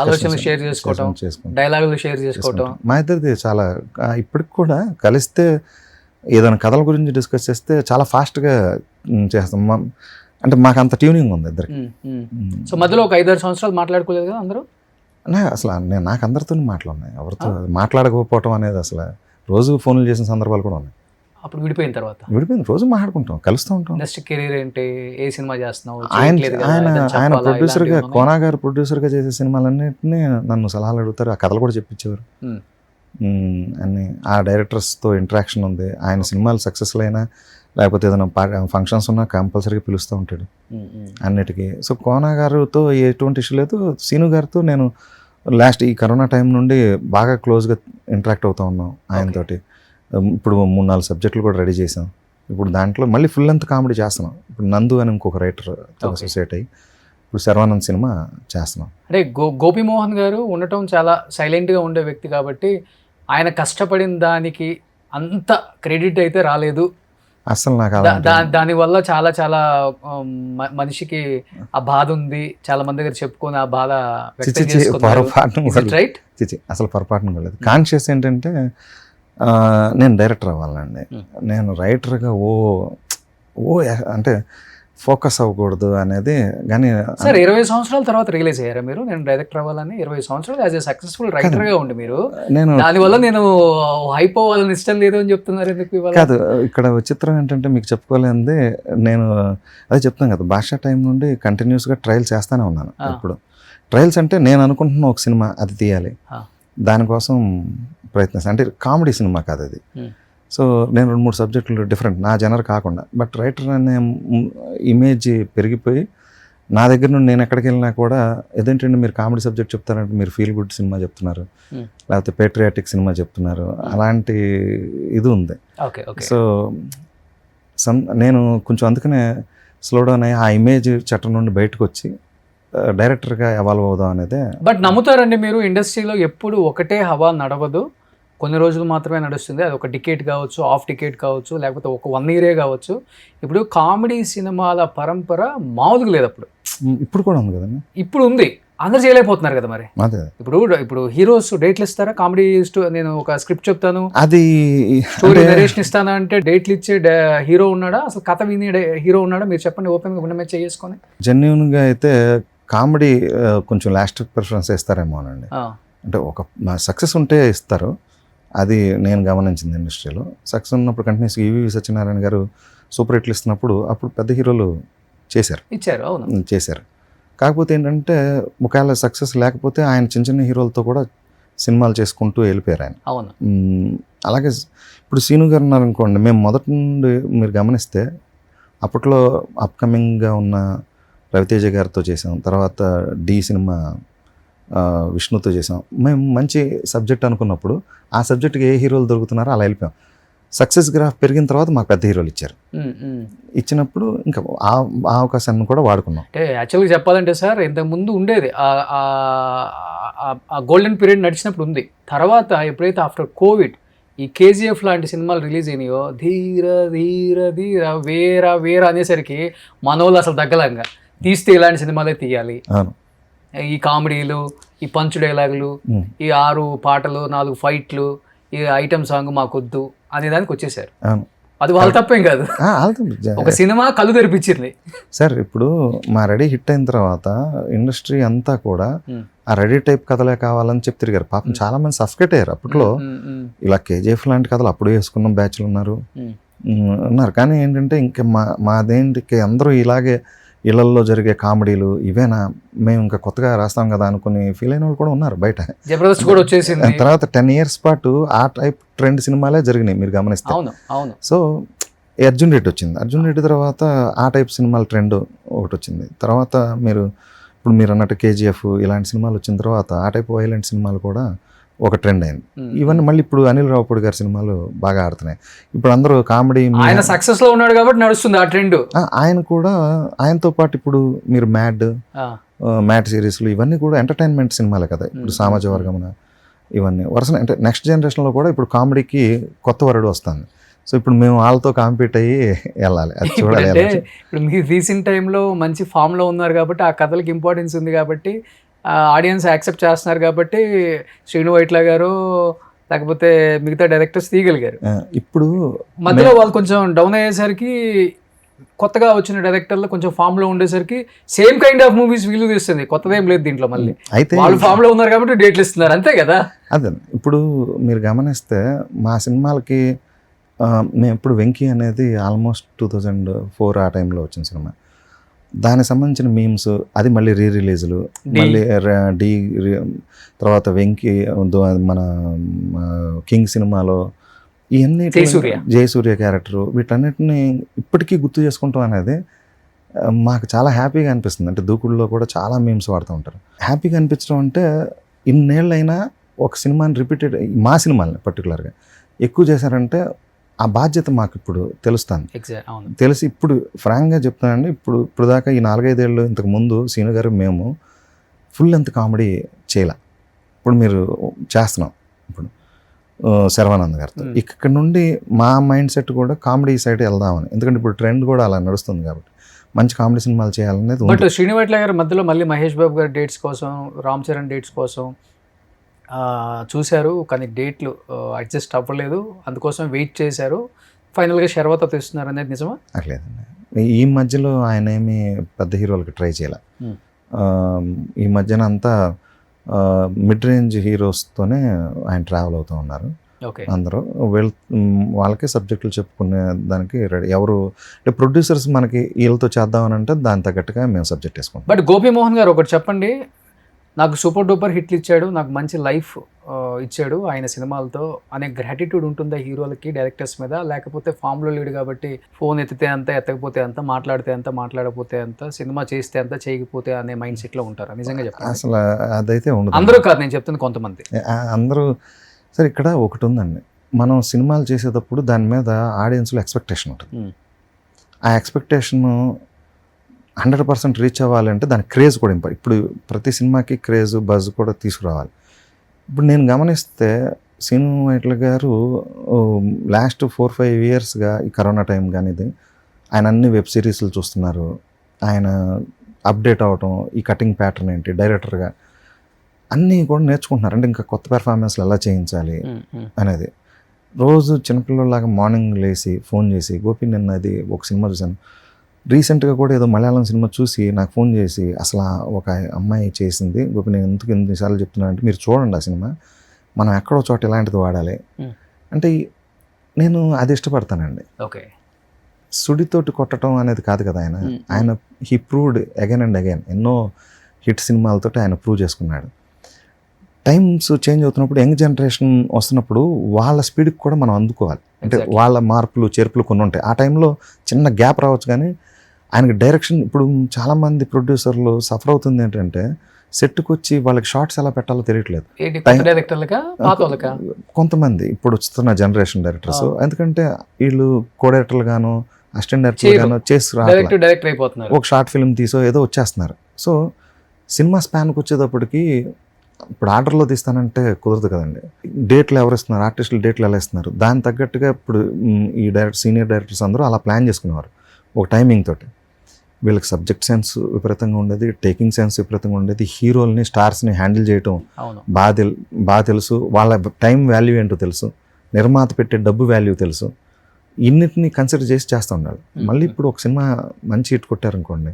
ఆలోచనలు షేర్ చేసుకోవటం, డైలాగులు షేర్ చేసుకోవటం. మా ఇద్దరిది చాలా ఇప్పటికి కూడా కలిస్తే ఏదైనా కథల గురించి డిస్కస్ చేస్తే చాలా ఫాస్ట్గా చేస్తాం. అంటే మాకు అంత ట్యూనింగ్ ఉంది ఇద్దరికి. సో మధ్యలో ఒక 5-6 సంవత్సరాలు మాట్లాడుకోలేదు కదా అందరూ? అసలు నాకు అందరితో మాట్లాడినాయి, ఎవరితో మాట్లాడకపోవటం అనేది అసలు రోజు ఫోన్లు చేసిన సందర్భాలు కూడా ఉన్నాయి. అప్పుడు విడిపోయిన తర్వాత విడిపోయింది, రోజు మాట్లాడుకుంటాం, కలుస్తూ ఉంటాం. నెక్స్ట్ కెరీర్ ఏంటి, ఏ సినిమా చేస్తున్నావు? ఆయన ప్రొడ్యూసర్గా, కోనా గారు ప్రొడ్యూసర్గా చేసే సినిమాలన్నింటినీ నన్ను సలహాలు అడుగుతారు, ఆ కథలు కూడా చెప్పించేవారు అన్ని. ఆ డైరెక్టర్స్తో ఇంటరాక్షన్ ఉంది. ఆయన సినిమాలు సక్సెస్ఫుల్ అయినా లేకపోతే ఏదైనా ఫంక్షన్స్ ఉన్నా కంపల్సరీగా పిలుస్తూ ఉంటాడు అన్నిటికీ. సో కోనా గారితో ఎటువంటి ఇష్యూ లేదు. సీను గారితో నేను లాస్ట్ ఈ కరోనా టైం నుండి బాగా క్లోజ్గా ఇంటరాక్ట్ అవుతూ ఉన్నాం ఆయనతోటి. ఇప్పుడు 3-4 సబ్జెక్టులు కూడా రెడీ చేసాం. ఇప్పుడు దాంట్లో మళ్ళీ ఫుల్ లెంత్ కామెడీ చేస్తున్నాం. ఇప్పుడు నందు అని ఇంకొక రైటర్ అసోసియేట్ అయ్యి ఇప్పుడు శర్వానంద్ సినిమా చేస్తున్నాం. అంటే గోపీమోహన్ గారు ఉండటం చాలా సైలెంట్గా ఉండే వ్యక్తి కాబట్టి ఆయన కష్టపడిన దానికి అంత క్రెడిట్ అయితే రాలేదు అసలు. నాకు దానివల్ల చాలా చాలా మనిషికి ఆ బాధ ఉంది, చాలా మంది దగ్గర చెప్పుకొని ఆ బాధ రైట్. అసలు పొరపాటును కూడా లేదు. కాన్షియస్ ఏంటంటే నేను డైరెక్టర్ అవ్వాలండి, నేను రైటర్గా అంటే ఫోకస్ అవ్వకూడదు అనేది. కానీ సార్ 20 సంవత్సరాల తర్వాత రియలైజ్ అయ్యారా మీరు నేను డైరెక్టర్ అవ్వాలని? 20 సంవత్సరాలు యాజ్ ఏ సక్సెస్ఫుల్ రైటర్గా ఉండి మీరు దానివల్ల నేను హైప్ అవ్వాలని ఇష్టం లేదు అని చెప్తున్నారు ఎందుకు? కాదు, ఇక్కడ విచిత్రం ఏంటంటే మీకు చెప్పుకోలేంది, నేను అదే చెప్తాను కదా, భాషా టైం నుండి కంటిన్యూస్గా ట్రయల్స్ చేస్తూనే ఉన్నాను. ఇప్పుడు ట్రయల్స్ అంటే నేను అనుకుంటున్న ఒక సినిమా అది తీయాలి, దానికోసం ప్రయత్నిస్తాను. అంటే కామెడీ సినిమా కాదు అది. సో నేను 2-3 సబ్జెక్టులు డిఫరెంట్ నా జనర్ కాకుండా, బట్ రైటర్ అనే ఇమేజ్ పెరిగిపోయి నా దగ్గర నుండి నేను ఎక్కడికి వెళ్ళినా కూడా ఏదేంటంటే మీరు కామెడీ సబ్జెక్ట్ చెప్తారంటే మీరు ఫీల్ గుడ్ సినిమా చెప్తున్నారు, లేకపోతే పేట్రియాటిక్ సినిమా చెప్తున్నారు, అలాంటి ఇది ఉంది. సో నేను కొంచెం అందుకనే స్లో డౌన్ అయ్యి ఆ ఇమేజ్ చట్టం నుండి బయటకు వచ్చి డైరెక్టర్గా ఎవాల్వ్ అవుదాం అనేదే. బట్ నమ్ముతారండి మీరు, ఇండస్ట్రీలో ఎప్పుడు ఒకటే హవా నడవదు, కొన్ని రోజులు మాత్రమే నడుస్తుంది. అది ఒక టికెట్ కావచ్చు, హాఫ్ టికెట్ కావచ్చు, లేకపోతే ఒక 1 ఇయరే కావచ్చు. ఇప్పుడు కామెడీ సినిమాల పరంపర మామూలుగా లేదు. అప్పుడు ఇప్పుడు కూడా ఉంది కదండి, ఇప్పుడు ఉంది, అందరు చేయలేకపోతున్నారు కదా మరి. ఇప్పుడు హీరోస్ డేట్లు ఇస్తారా? కామెడీ నేను ఒక స్క్రిప్ట్ చెప్తాను, అది స్టోరీ నరేషన్ ఇస్తాను అంటే డేట్లు ఇచ్చే హీరో ఉన్నాడా? అసలు కథ విని హీరో ఉన్నాడా? మీరు చెప్పండి ఓపెన్గా గుండె మీద చేసుకొని. జెన్యూన్గా అయితే కామెడీ కొంచెం లాస్ట్ ప్రిఫరెన్స్ ఇస్తారేమో అనండి. అంటే ఒక సక్సెస్ ఉంటే ఇస్తారు, అది నేను గమనించింది ఇండస్ట్రీలో. సక్సెస్ ఉన్నప్పుడు కంటిన్యూస్ ఈవీవి సత్యనారాయణ గారు సూపర్ హిట్లు ఇస్తున్నప్పుడు అప్పుడు పెద్ద హీరోలు చేశారు. కాకపోతే ఏంటంటే ఒకవేళ సక్సెస్ లేకపోతే ఆయన చిన్న హీరోలతో కూడా సినిమాలు చేసుకుంటూ వెళ్ళిపోయారు ఆయన. అలాగే ఇప్పుడు సీను గారు ఉన్నారనుకోండి, మేము మొదటి నుండి మీరు గమనిస్తే అప్పట్లో అప్కమింగ్గా ఉన్న రవితేజ గారితో చేసాం, తర్వాత డి సినిమా విష్ణుతో చేసాం. మేము మంచి సబ్జెక్ట్ అనుకున్నప్పుడు ఆ సబ్జెక్ట్కి ఏ హీరోలు దొరుకుతున్నారో అలా వెళ్ళిపోయాం. సక్సెస్ గ్రాఫ్ పెరిగిన తర్వాత మాకు పెద్ద హీరోలు ఇచ్చారు. ఇచ్చినప్పుడు ఇంకా ఆ అవకాశాన్ని కూడా వాడుకున్నాం. అంటే యాక్చువల్గా చెప్పాలంటే సార్, ఇంతకుముందు ఉండేది ఆ గోల్డెన్ పీరియడ్ నడిచినప్పుడు ఉంది. తర్వాత ఎప్పుడైతే ఆఫ్టర్ కోవిడ్ ఈ కేజీఎఫ్ లాంటి సినిమాలు రిలీజ్ అయినాయో, ధీర ధీర ధీర వేరా వేరా అనేసరికి మనోళ్ళు అసలు దగ్గలంగా తీస్తే ఇలాంటి సినిమాలే తీయాలి, ఈ కామెడీలు, ఈ పంచు డైలాగులు, ఈ 6 పాటలు 4 ఫైట్లు, ఈ ఐటమ్ సాంగ్ మాకొద్దు అనే దానికి వచ్చేసారు. అది వాళ్ళ తప్పేం కాదు, ఒక సినిమా కళ్ళు తెరిపించింది సార్. ఇప్పుడు మా రెడీ హిట్ అయిన తర్వాత ఇండస్ట్రీ అంతా కూడా ఆ రెడీ టైప్ కథలే కావాలని చెప్పి తిరిగారు. పాపం చాలా మంది సఫికేట్ అయ్యారు. అప్పట్లో ఇలా కేజీఎఫ్ లాంటి కథలు అప్పుడు వేసుకున్న బ్యాచ్లు ఉన్నారు. కానీ ఏంటంటే ఇంకా మాదేంటికి అందరూ ఇలాగే ఇళ్లల్లో జరిగే కామెడీలు ఇవేనా, మేము ఇంకా కొత్తగా రాస్తాం కదా అనుకుని ఫీల్ అయిన వాళ్ళు కూడా ఉన్నారు బయట. జబర్దస్త్ కూడా వచ్చేసింది. తర్వాత 10 years పాటు ఆ టైప్ ట్రెండ్ సినిమాలే జరిగినాయి మీరు గమనిస్తే. సో అర్జున్ రెడ్డి వచ్చింది, అర్జున్ రెడ్డి తర్వాత ఆ టైప్ సినిమాల ట్రెండ్ ఒకటి వచ్చింది. తర్వాత మీరు ఇప్పుడు మీరు అన్నట్టు కేజీఎఫ్ ఇలాంటి సినిమాలు వచ్చిన తర్వాత ఆ టైప్ వైలెంట్ సినిమాలు కూడా ఒక ట్రెండ్ అయింది. ఇవన్నీ మళ్ళీ ఇప్పుడు అనిల్ రావుపూడి గారి సినిమాలు బాగా ఆడుతున్నాయి. ఇప్పుడు అందరూ కామెడీ, ఆయన సక్సెస్ లో ఉన్నాడు కాబట్టి నడుస్తుంది ఆ ట్రెండ్. ఆయన కూడా ఆయనతో పాటు ఇప్పుడు మీరు మ్యాడ్ సిరీస్లు ఇవన్నీ కూడా ఎంటర్టైన్మెంట్ సినిమాలే కదా. ఇప్పుడు సామాజ వర్గమున ఇవన్నీ వరుస అంటే నెక్స్ట్ జనరేషన్లో కూడా ఇప్పుడు కామెడీకి కొత్త వరడు వస్తుంది. సో ఇప్పుడు మేము వాళ్ళతో కాంపీట్ అయ్యి వెళ్ళాలి, అది చూడాలి. ఇప్పుడు మీరు రీసెంట్ టైంలో మంచి ఫామ్లో ఉన్నారు కాబట్టి ఆ కథలకి ఇంపార్టెన్స్ ఉంది కాబట్టి ఆడియన్స్ యాక్సెప్ట్ చేస్తున్నారు కాబట్టి శ్రీను వైట్ల గారు లేకపోతే మిగతా డైరెక్టర్స్ తీయగలిగారు. ఇప్పుడు మధ్యలో వాళ్ళు కొంచెం డౌన్ అయ్యేసరికి కొత్తగా వచ్చిన డైరెక్టర్లు కొంచెం ఫామ్ లో ఉండేసరికి సేమ్ కైండ్ ఆఫ్ మూవీస్ వీలు తీస్తుంది, కొత్తదేం లేదు దీంట్లో. మళ్ళీ అయితే వాళ్ళు ఫామ్ లో ఉన్నారు కాబట్టి డేట్లు ఇస్తున్నారు, అంతే కదా. అదే ఇప్పుడు మీరు గమనిస్తే మా సినిమాలకి మేము ఇప్పుడు వెంకీ అనేది ఆల్మోస్ట్ 2004 ఆ టైంలో వచ్చిన సినిమా. దానికి సంబంధించిన మీమ్స్, అది మళ్ళీ రిలీజులు, మళ్ళీ డి తర్వాత వెంకీ మన కింగ్ సినిమాలో ఇవన్నీ జయసూర్య క్యారెక్టరు, వీటన్నిటిని ఇప్పటికీ గుర్తు చేసుకుంటాం అనేది మాకు చాలా హ్యాపీగా అనిపిస్తుంది. అంటే దూకుడులో కూడా చాలా మీమ్స్ వాడుతూ ఉంటారు. హ్యాపీగా అనిపించడం అంటే ఇన్నేళ్ళైనా ఒక సినిమాని రిపీటెడ్, మా సినిమాని పర్టికులర్గా ఎక్కువ చేశారంటే ఆ బాధ్యత మాకు ఇప్పుడు తెలుస్తుంది. తెలిసి ఇప్పుడు ఫ్రాంక్గా చెప్తానండి, ఇప్పుడు దాకా ఈ 4-5 ఏళ్ళు ఇంతకు ముందు సీను గారు మేము ఫుల్ లెంత్ కామెడీ చేయలే. ఇప్పుడు మీరు చేస్తున్నాం ఇప్పుడు శర్వానంద్ గారితో. ఇక్కడ నుండి మా మైండ్ సెట్ కూడా కామెడీ సైడ్ వెళ్దామని, ఎందుకంటే ఇప్పుడు ట్రెండ్ కూడా అలా నడుస్తుంది కాబట్టి మంచి కామెడీ సినిమాలు చేయాలనేది. బట్ శ్రీను వైట్ల గారు మధ్యలో మళ్ళీ మహేష్ బాబు గారి డేట్స్ కోసం, రామ్ చరణ్ డేట్స్ కోసం చూశారు, కానీ డేట్లు అడ్జస్ట్ అవ్వలేదు, అందుకోసం వెయిట్ చేశారు. ఫైనల్గా శర్వత తెస్తున్నారు అనేది నిజమా? అట్లేదండి, ఈ మధ్యలో ఆయన ఏమి పెద్ద హీరోలకి ట్రై చేయాలి. ఈ మధ్యన అంతా మిడ్ రేంజ్ హీరోస్తోనే ఆయన ట్రావెల్ అవుతూ ఉన్నారు. అందరూ వాళ్ళకి సబ్జెక్టులు చెప్పుకునే దానికి రెడీ. ఎవరు అంటే ప్రొడ్యూసర్స్ మనకి వీళ్ళతో చేద్దామని అంటే దాని తగ్గట్టుగా మేము సబ్జెక్ట్ వేసుకుంటాం. బట్ గోపీమోహన్ గారు ఒకటి చెప్పండి, నాకు సూపర్ డూపర్ హిట్లు ఇచ్చాడు, నాకు మంచి లైఫ్ ఇచ్చాడు ఆయన సినిమాలతో అనే గ్రాటిట్యూడ్ ఉంటుందా హీరోలకి, డైరెక్టర్స్ మీద? లేకపోతే ఫామ్లో లేడు కాబట్టి ఫోన్ ఎత్తితే అంత, ఎత్తకపోతే అంత, మాట్లాడితే అంత, మాట్లాడకపోతే అంత, సినిమా చేస్తే అంత, చేయకపోతే అనే మైండ్ సెట్లో ఉంటారా? నిజంగా చెప్పండి. అసలు అదైతే ఉండదు. అందరూ కాదు నేను చెప్తుంది, కొంతమంది. అందరూ సరే. ఇక్కడ ఒకటి ఉందండి, మనం సినిమాలు చేసేటప్పుడు దాని మీద ఆడియన్స్లో ఎక్స్పెక్టేషన్ ఉంటుంది. ఆ ఎక్స్పెక్టేషన్ 100% రీచ్ అవ్వాలంటే దాని క్రేజ్ కూడా ఇంపార్టెంట్. ఇప్పుడు ప్రతి సినిమాకి క్రేజ్, బజ్ కూడా తీసుకురావాలి. ఇప్పుడు నేను గమనిస్తే శ్రీను వైట్ల గారు లాస్ట్ 4-5 ఇయర్స్గా ఈ కరోనా టైం కానీ ఇది ఆయన అన్ని వెబ్ సిరీస్లు చూస్తున్నారు. ఆయన అప్డేట్ అవ్వటం, ఈ కటింగ్ ప్యాటర్న్ ఏంటి, డైరెక్టర్గా అన్నీ కూడా నేర్చుకుంటున్నారు. అంటే ఇంకా కొత్త పెర్ఫార్మెన్స్లు ఎలా చేయించాలి అనేది. రోజు చిన్నపిల్లలాగా మార్నింగ్ లేచి ఫోన్ చేసి, గోపి నిన్న అది ఒక సినిమా చూశాను, రీసెంట్గా కూడా ఏదో మలయాళం సినిమా చూసి నాకు ఫోన్ చేసి, అసలు ఒక అమ్మాయి చేసింది గోపి, నేను ఎందుకు ఎన్నిసార్లు చెప్తున్నాను అంటే మీరు చూడండి ఆ సినిమా, మనం ఎక్కడో చోట ఇలాంటిది వాడాలి అంటే నేను అది ఇష్టపడతానండి. ఓకే, సుడితోటి కొట్టడం అనేది కాదు కదా. ఆయన he proved again and again, ఎన్నో హిట్ సినిమాలతో ఆయన ప్రూవ్ చేసుకున్నాడు. టైమ్స్ చేంజ్ అవుతున్నప్పుడు, యంగ్ జనరేషన్ వస్తున్నప్పుడు వాళ్ళ స్పీడ్కి కూడా మనం అందుకోవాలి. అంటే వాళ్ళ మార్పులు చేర్పులు కొన్ని ఉంటాయి. ఆ టైంలో చిన్న గ్యాప్ రావచ్చు, కానీ ఆయనకి డైరెక్షన్, ఇప్పుడు చాలామంది ప్రొడ్యూసర్లు సఫర్ అవుతుంది ఏంటంటే సెట్కి వచ్చి వాళ్ళకి షార్ట్స్ ఎలా పెట్టాలో తెలియట్లేదు. కొంతమంది ఇప్పుడు వస్తున్న జనరేషన్ డైరెక్టర్స్, ఎందుకంటే వీళ్ళు కో డైరెక్టర్లు గాను అసిస్టెంట్ డైరెక్టర్ గాను చేసి ఒక షార్ట్ ఫిల్మ్ తీసో ఏదో వచ్చేస్తున్నారు. సో సినిమా స్పాన్కి వచ్చేటప్పటికి ఇప్పుడు ఆర్డర్లో తీస్తానంటే కుదరదు కదండి. డేట్లు ఎవరు ఇస్తున్నారు, ఆర్టిస్టులు డేట్లు ఎలా ఇస్తున్నారు, దాని తగ్గట్టుగా ఇప్పుడు ఈ సీనియర్ డైరెక్టర్స్ అందరూ అలా ప్లాన్ చేసుకునేవారు ఒక టైమింగ్ తోటి. వీళ్ళకి సబ్జెక్ట్ సెన్స్ విపరీతంగా ఉండేది, టేకింగ్ సెన్స్ విపరీతంగా ఉండేది, హీరోల్ని స్టార్స్ని హ్యాండిల్ చేయటం బాగా తెలుసు, వాళ్ళ టైం వాల్యూ ఏంటో తెలుసు, నిర్మాత పెట్టే డబ్బు వాల్యూ తెలుసు, ఇన్నిటిని కన్సిడర్ చేసి చేస్తూ ఉండాలి. మళ్ళీ ఇప్పుడు ఒక సినిమా మంచి హిట్ కొట్టారనుకోండి,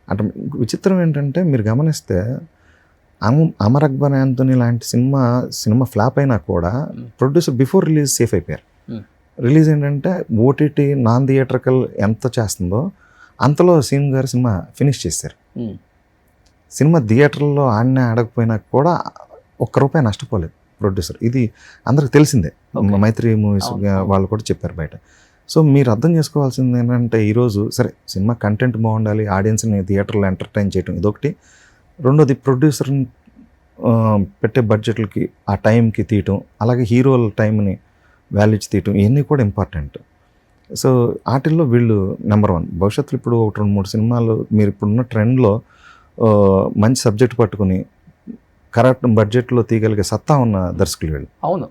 అంటే విచిత్రం ఏంటంటే మీరు గమనిస్తే అమర్ అక్బర్ యాంథోనీ లాంటి సినిమా ఫ్లాప్ అయినా కూడా ప్రొడ్యూసర్ బిఫోర్ రిలీజ్ సేఫ్ అయిపోయారు. రిలీజ్ ఏంటంటే ఓటీటీ నాన్ థియేట్రికల్ ఎంత చేస్తుందో అంతలో సీన్ గారు సినిమా ఫినిష్ చేశారు. సినిమా థియేటర్లో ఆడకపోయినా కూడా ₹1 నష్టపోలేదు ప్రొడ్యూసర్. ఇది అందరికి తెలిసిందే, మైత్రి మూవీస్ వాళ్ళు కూడా చెప్పారు బయట. సో మీరు అర్థం చేసుకోవాల్సింది ఏంటంటే ఈరోజు సరే సినిమా కంటెంట్ బాగుండాలి, ఆడియన్స్ని థియేటర్లో ఎంటర్టైన్ చేయడం ఇదొకటి, రెండోది ప్రొడ్యూసర్ని పెట్టే బడ్జెట్లకి ఆ టైంకి తీయటం, అలాగే హీరోల టైంని వాల్యూ ఇచ్చి తీయటం, ఇవన్నీ కూడా ఇంపార్టెంట్. సో వాటిల్లో వీళ్ళు నెంబర్ 1. భవిష్యత్తులో ఇప్పుడు 1-2-3 సినిమాలు మీరు ఇప్పుడున్న ట్రెండ్లో మంచి సబ్జెక్ట్ పట్టుకుని కరెక్ట్ బడ్జెట్లో తీయగలిగే సత్తా ఉన్న దర్శకులు వీళ్ళు. అవును,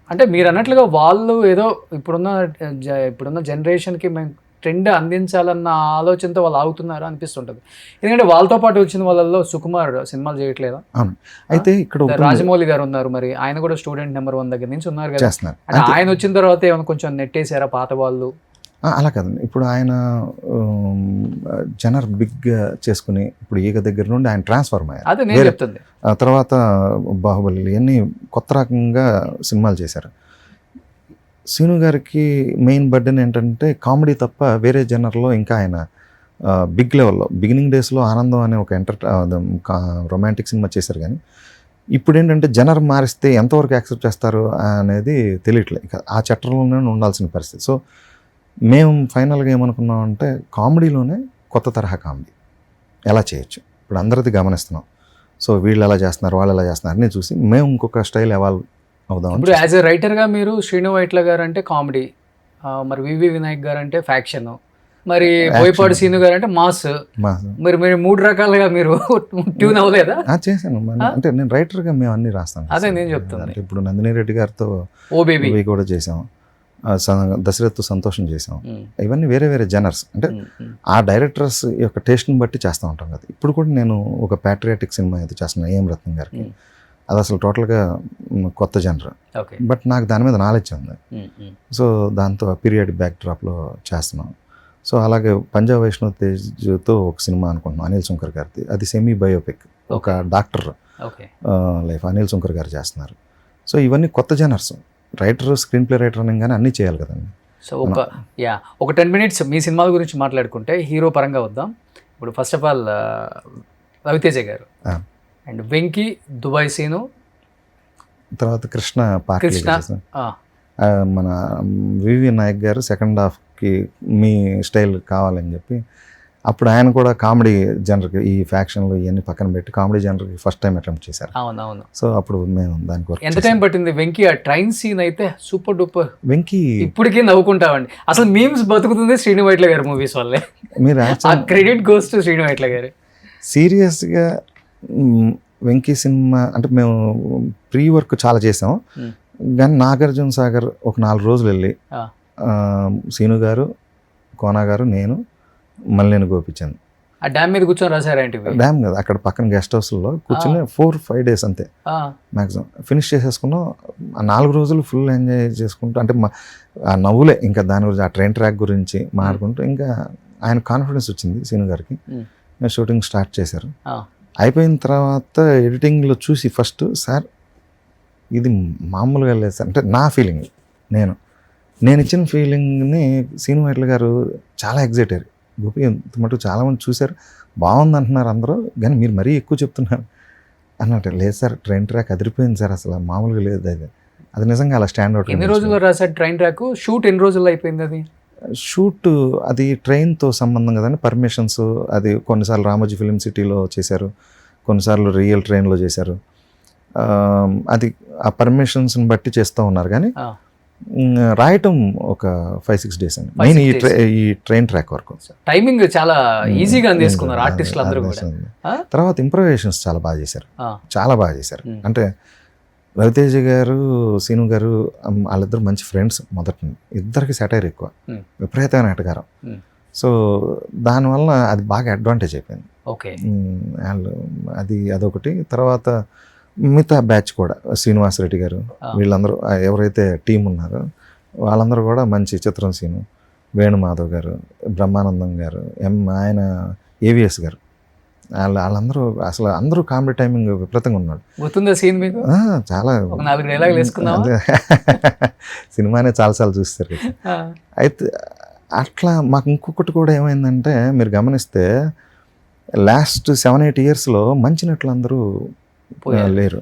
అంటే మీరు అన్నట్లుగా వాళ్ళు ఏదో ఇప్పుడున్న జనరేషన్కి మేము ట్రెండ్ అందించాలన్న ఆలోచనతో వాళ్ళు ఆగుతున్నారు అనిపిస్తుంటుంది. ఎందుకంటే వాళ్ళతో పాటు వచ్చిన వాళ్ళల్లో సుకుమార్ సినిమాలు చేయట్లేదా? అవును. అయితే ఇక్కడ రాజమౌళి గారు ఉన్నారు, మరి ఆయన కూడా స్టూడెంట్ నెంబర్ 1 దగ్గర నుంచి ఉన్నారు కదా. చేస్తున్నారు. అంటే ఆయన వచ్చిన తర్వాత ఏమైనా కొంచెం నెట్టేసారా పాత వాళ్ళు? అలా కాదండి, ఇప్పుడు ఆయన జనర్ బిగ్గా చేసుకుని ఇప్పుడు ఈగ దగ్గర నుండి ఆయన ట్రాన్స్ఫార్మ్ అయ్యారు. అదే నేను చెప్తుంది. తర్వాత బాహుబలి ఇవన్నీ కొత్త రకంగా సినిమాలు చేశారు. శ్రీను గారికి మెయిన్ బర్డెన్ ఏంటంటే కామెడీ తప్ప వేరే జనర్లో ఇంకా ఆయన బిగ్ లెవెల్లో బిగినింగ్ డేస్లో ఆనందం అనే ఒక రొమాంటిక్ సినిమా చేశారు. కానీ ఇప్పుడు ఏంటంటే జనర్ మారిస్తే ఎంతవరకు యాక్సెప్ట్ చేస్తారు అనేది తెలియట్లేదు. ఇక ఆ చట్టంలోనే ఉండాల్సిన పరిస్థితి. సో మేము ఫైనల్గా ఏమనుకున్నామంటే కామెడీలోనే కొత్త తరహా కామెడీ ఎలా చేయొచ్చు, ఇప్పుడు అందరిది గమనిస్తున్నాం. సో వీళ్ళు ఎలా చేస్తున్నారు, వాళ్ళు ఎలా చేస్తున్నారు అన్నీ చూసి మేము ఇంకొక స్టైల్ ఎవాల్వ్ అవుదాం. ఇప్పుడు యాజ్ ఎ రైటర్గా మీరు శ్రీను వైట్ల గారు అంటే కామెడీ, మరి వివి వినాయక్ గారు అంటే ఫ్యాక్షన్, మరి బోయపాటి సీను గారు అంటే మాస్, మరి మీరు 3 రకాలుగా మీరు ట్యూన్ అవ్వలేదా? చేశాను. అంటే నేను రైటర్గా మేము అన్ని రాస్తాను. అదే నేను చెప్తాను. అంటే ఇప్పుడు నందిని రెడ్డి గారితో ఓ బేబీ కూడా చేసాం, దశరథ్ సంతోషం చేసాం. ఇవన్నీ వేరే వేరే జనర్స్, అంటే ఆ డైరెక్టర్స్ యొక్క టేస్ట్ని బట్టి చేస్తూ ఉంటాం కదా. ఇప్పుడు కూడా నేను ఒక ప్యాట్రియాటిక్ సినిమా అయితే చేస్తున్నాను ఏఎం రత్నం గారికి. అది అసలు టోటల్గా కొత్త జనర్, బట్ నాకు దాని మీద నాలెడ్జ్ ఉంది. సో దాంతో పీరియడ్ బ్యాక్ డ్రాప్లో చేస్తున్నాం. సో అలాగే పంజాబ్ వైష్ణవ్ తేజ్తో ఒక సినిమా అనుకుంటున్నాం అనిల్ శంకర్ గారిది. అది సెమీ బయోపిక్, ఒక డాక్టర్ లైఫ్ అనిల్ శంకర్ గారు చేస్తున్నారు. సో ఇవన్నీ కొత్త జనర్స్. రైటర్, స్క్రీన్ ప్లే రైటర్ అనగానే అన్నీ చేయాలి కదండి. సో ఒక 10 minutes మీ సినిమాల గురించి మాట్లాడుకుంటే హీరో పరంగా వద్దాం. ఇప్పుడు ఫస్ట్ ఆఫ్ ఆల్ రవితేజ గారు అండ్ వెంకీ, దుబాయ్ సీను, తర్వాత కృష్ణ మన వివి నాయక్ గారు సెకండ్ హాఫ్కి మీ స్టైల్ కావాలని చెప్పి అప్పుడు ఆయన కూడా కామెడీ జనర్కి ఈ ఫ్యాక్షన్లు ఇవన్నీ పక్కన పెట్టి కామెడీ జనర్కి ఫస్ట్ టైం అటెంప్ట్ చేశారు. అవునవును. సో అప్పుడు మేము దానికి ఎంత టైం పట్టింది వెంకీ? ఆ ట్రైన్ సీన్ అయితే సూపర్ డూపర్. వెంకీ ఇప్పటికీ నవ్వుకుంటామండి. అసలు మీమ్స్ బతుకుతుంది శ్రీను వైట్ల గారు మూవీస్ వల్లే. మీరు ఆ credit goes to Srinu Vaitla గారు. సీరియస్గా వెంకీ సినిమా అంటే మేము ప్రీ వర్క్ చాలా చేసాం. కానీ నాగార్జున సాగర్ ఒక 4 రోజులు వెళ్ళి సీను గారు, కోనా గారు, నేను, మళ్ళీ గోపించాను. ఆ డ్యామ్ మీద కూర్చొని రాశారేంటి? డ్యామ్ కదా, అక్కడ పక్కన గెస్ట్ హౌస్లో కూర్చొని 4-5 days అంతే మ్యాక్సిమం ఫినిష్ చేసేసుకున్నాం. ఆ 4 రోజులు ఫుల్ ఎంజాయ్ చేసుకుంటూ, అంటే ఆ నవ్వులే ఇంకా దాని గురించి, ఆ ట్రైన్ ట్రాక్ గురించి మాట్లాడుకుంటూ ఇంకా ఆయన కాన్ఫిడెన్స్ వచ్చింది సీను గారికి. షూటింగ్ స్టార్ట్ చేశారు. అయిపోయిన తర్వాత ఎడిటింగ్లో చూసి ఫస్ట్ సార్ ఇది మామూలుగా లేదు సార్, అంటే నా ఫీలింగ్, నేను ఇచ్చిన ఫీలింగ్ని సీను వైట్ల గారు చాలా ఎగ్జైట్ అయ్యారు. గోపి ఎంత మటుకు చాలామంది చూశారు, బాగుంది అంటున్నారు అందరూ, కానీ మీరు మరీ ఎక్కువ చెప్తున్నారు అన్నట్టు. లేదు సార్ ట్రైన్ ట్రాక్ అదిరిపోయింది సార్, అసలు మామూలుగా లేదు అది నిజంగా అలా స్టాండ్ అవుట్. ఎన్ని రోజుల్లో రాశారు ట్రైన్ ట్రాక్? షూట్ ఎన్ని రోజుల్లో అయిపోయింది? అది షూట్ అది ట్రైన్తో సంబంధం కదండి, పర్మిషన్స్ అది కొన్నిసార్లు రామోజీ ఫిలిం సిటీలో చేశారు, కొన్నిసార్లు రియల్ ట్రైన్లో చేశారు. అది ఆ పర్మిషన్స్ని బట్టి చేస్తూ ఉన్నారు. కానీ రాయటం ఒక 5-6 days అండి మెయిన్ ఈ ట్రైన్ ట్రాక్ వరకు. టైమింగ్ చాలా ఈజీగా అందించుకున్నారు ఆర్టిస్టులు అందరూ కూడా. తర్వాత ఇంప్రొవైజేషన్స్ చాలా బాగా చేశారు, చాలా బాగా చేశారు. అంటే రవితేజ గారు, సీను గారు వాళ్ళిద్దరు మంచి ఫ్రెండ్స్. మొదటి ఇద్దరికి సెటైర్ ఎక్కువ, విపరీతమైన ఎటగారం. సో దానివల్ల అది బాగా అడ్వాంటేజ్ అయిపోయింది. ఓకే, అదొకటి. తర్వాత మిగతా బ్యాచ్ కూడా శ్రీనివాసరెడ్డి గారు, వీళ్ళందరూ ఎవరైతే టీం ఉన్నారో వాళ్ళందరూ కూడా మంచి. చిత్రం సీను, వేణుమాధవ్ గారు, బ్రహ్మానందం గారు, ఆయన ఏవిఎస్ గారు, వాళ్ళందరూ అసలు అందరూ కామెడీ టైమింగ్ విపరీతంగా ఉన్నాడు. గుర్తుందా సీన్ మీకు? చాలా సినిమానే చాలాసార్లు చూస్తారు. అయితే అట్లా మాకు ఇంకొకటి కూడా ఏమైందంటే, మీరు గమనిస్తే లాస్ట్ 7-8 yearsలో మంచి నటులు అందరూ లేరు.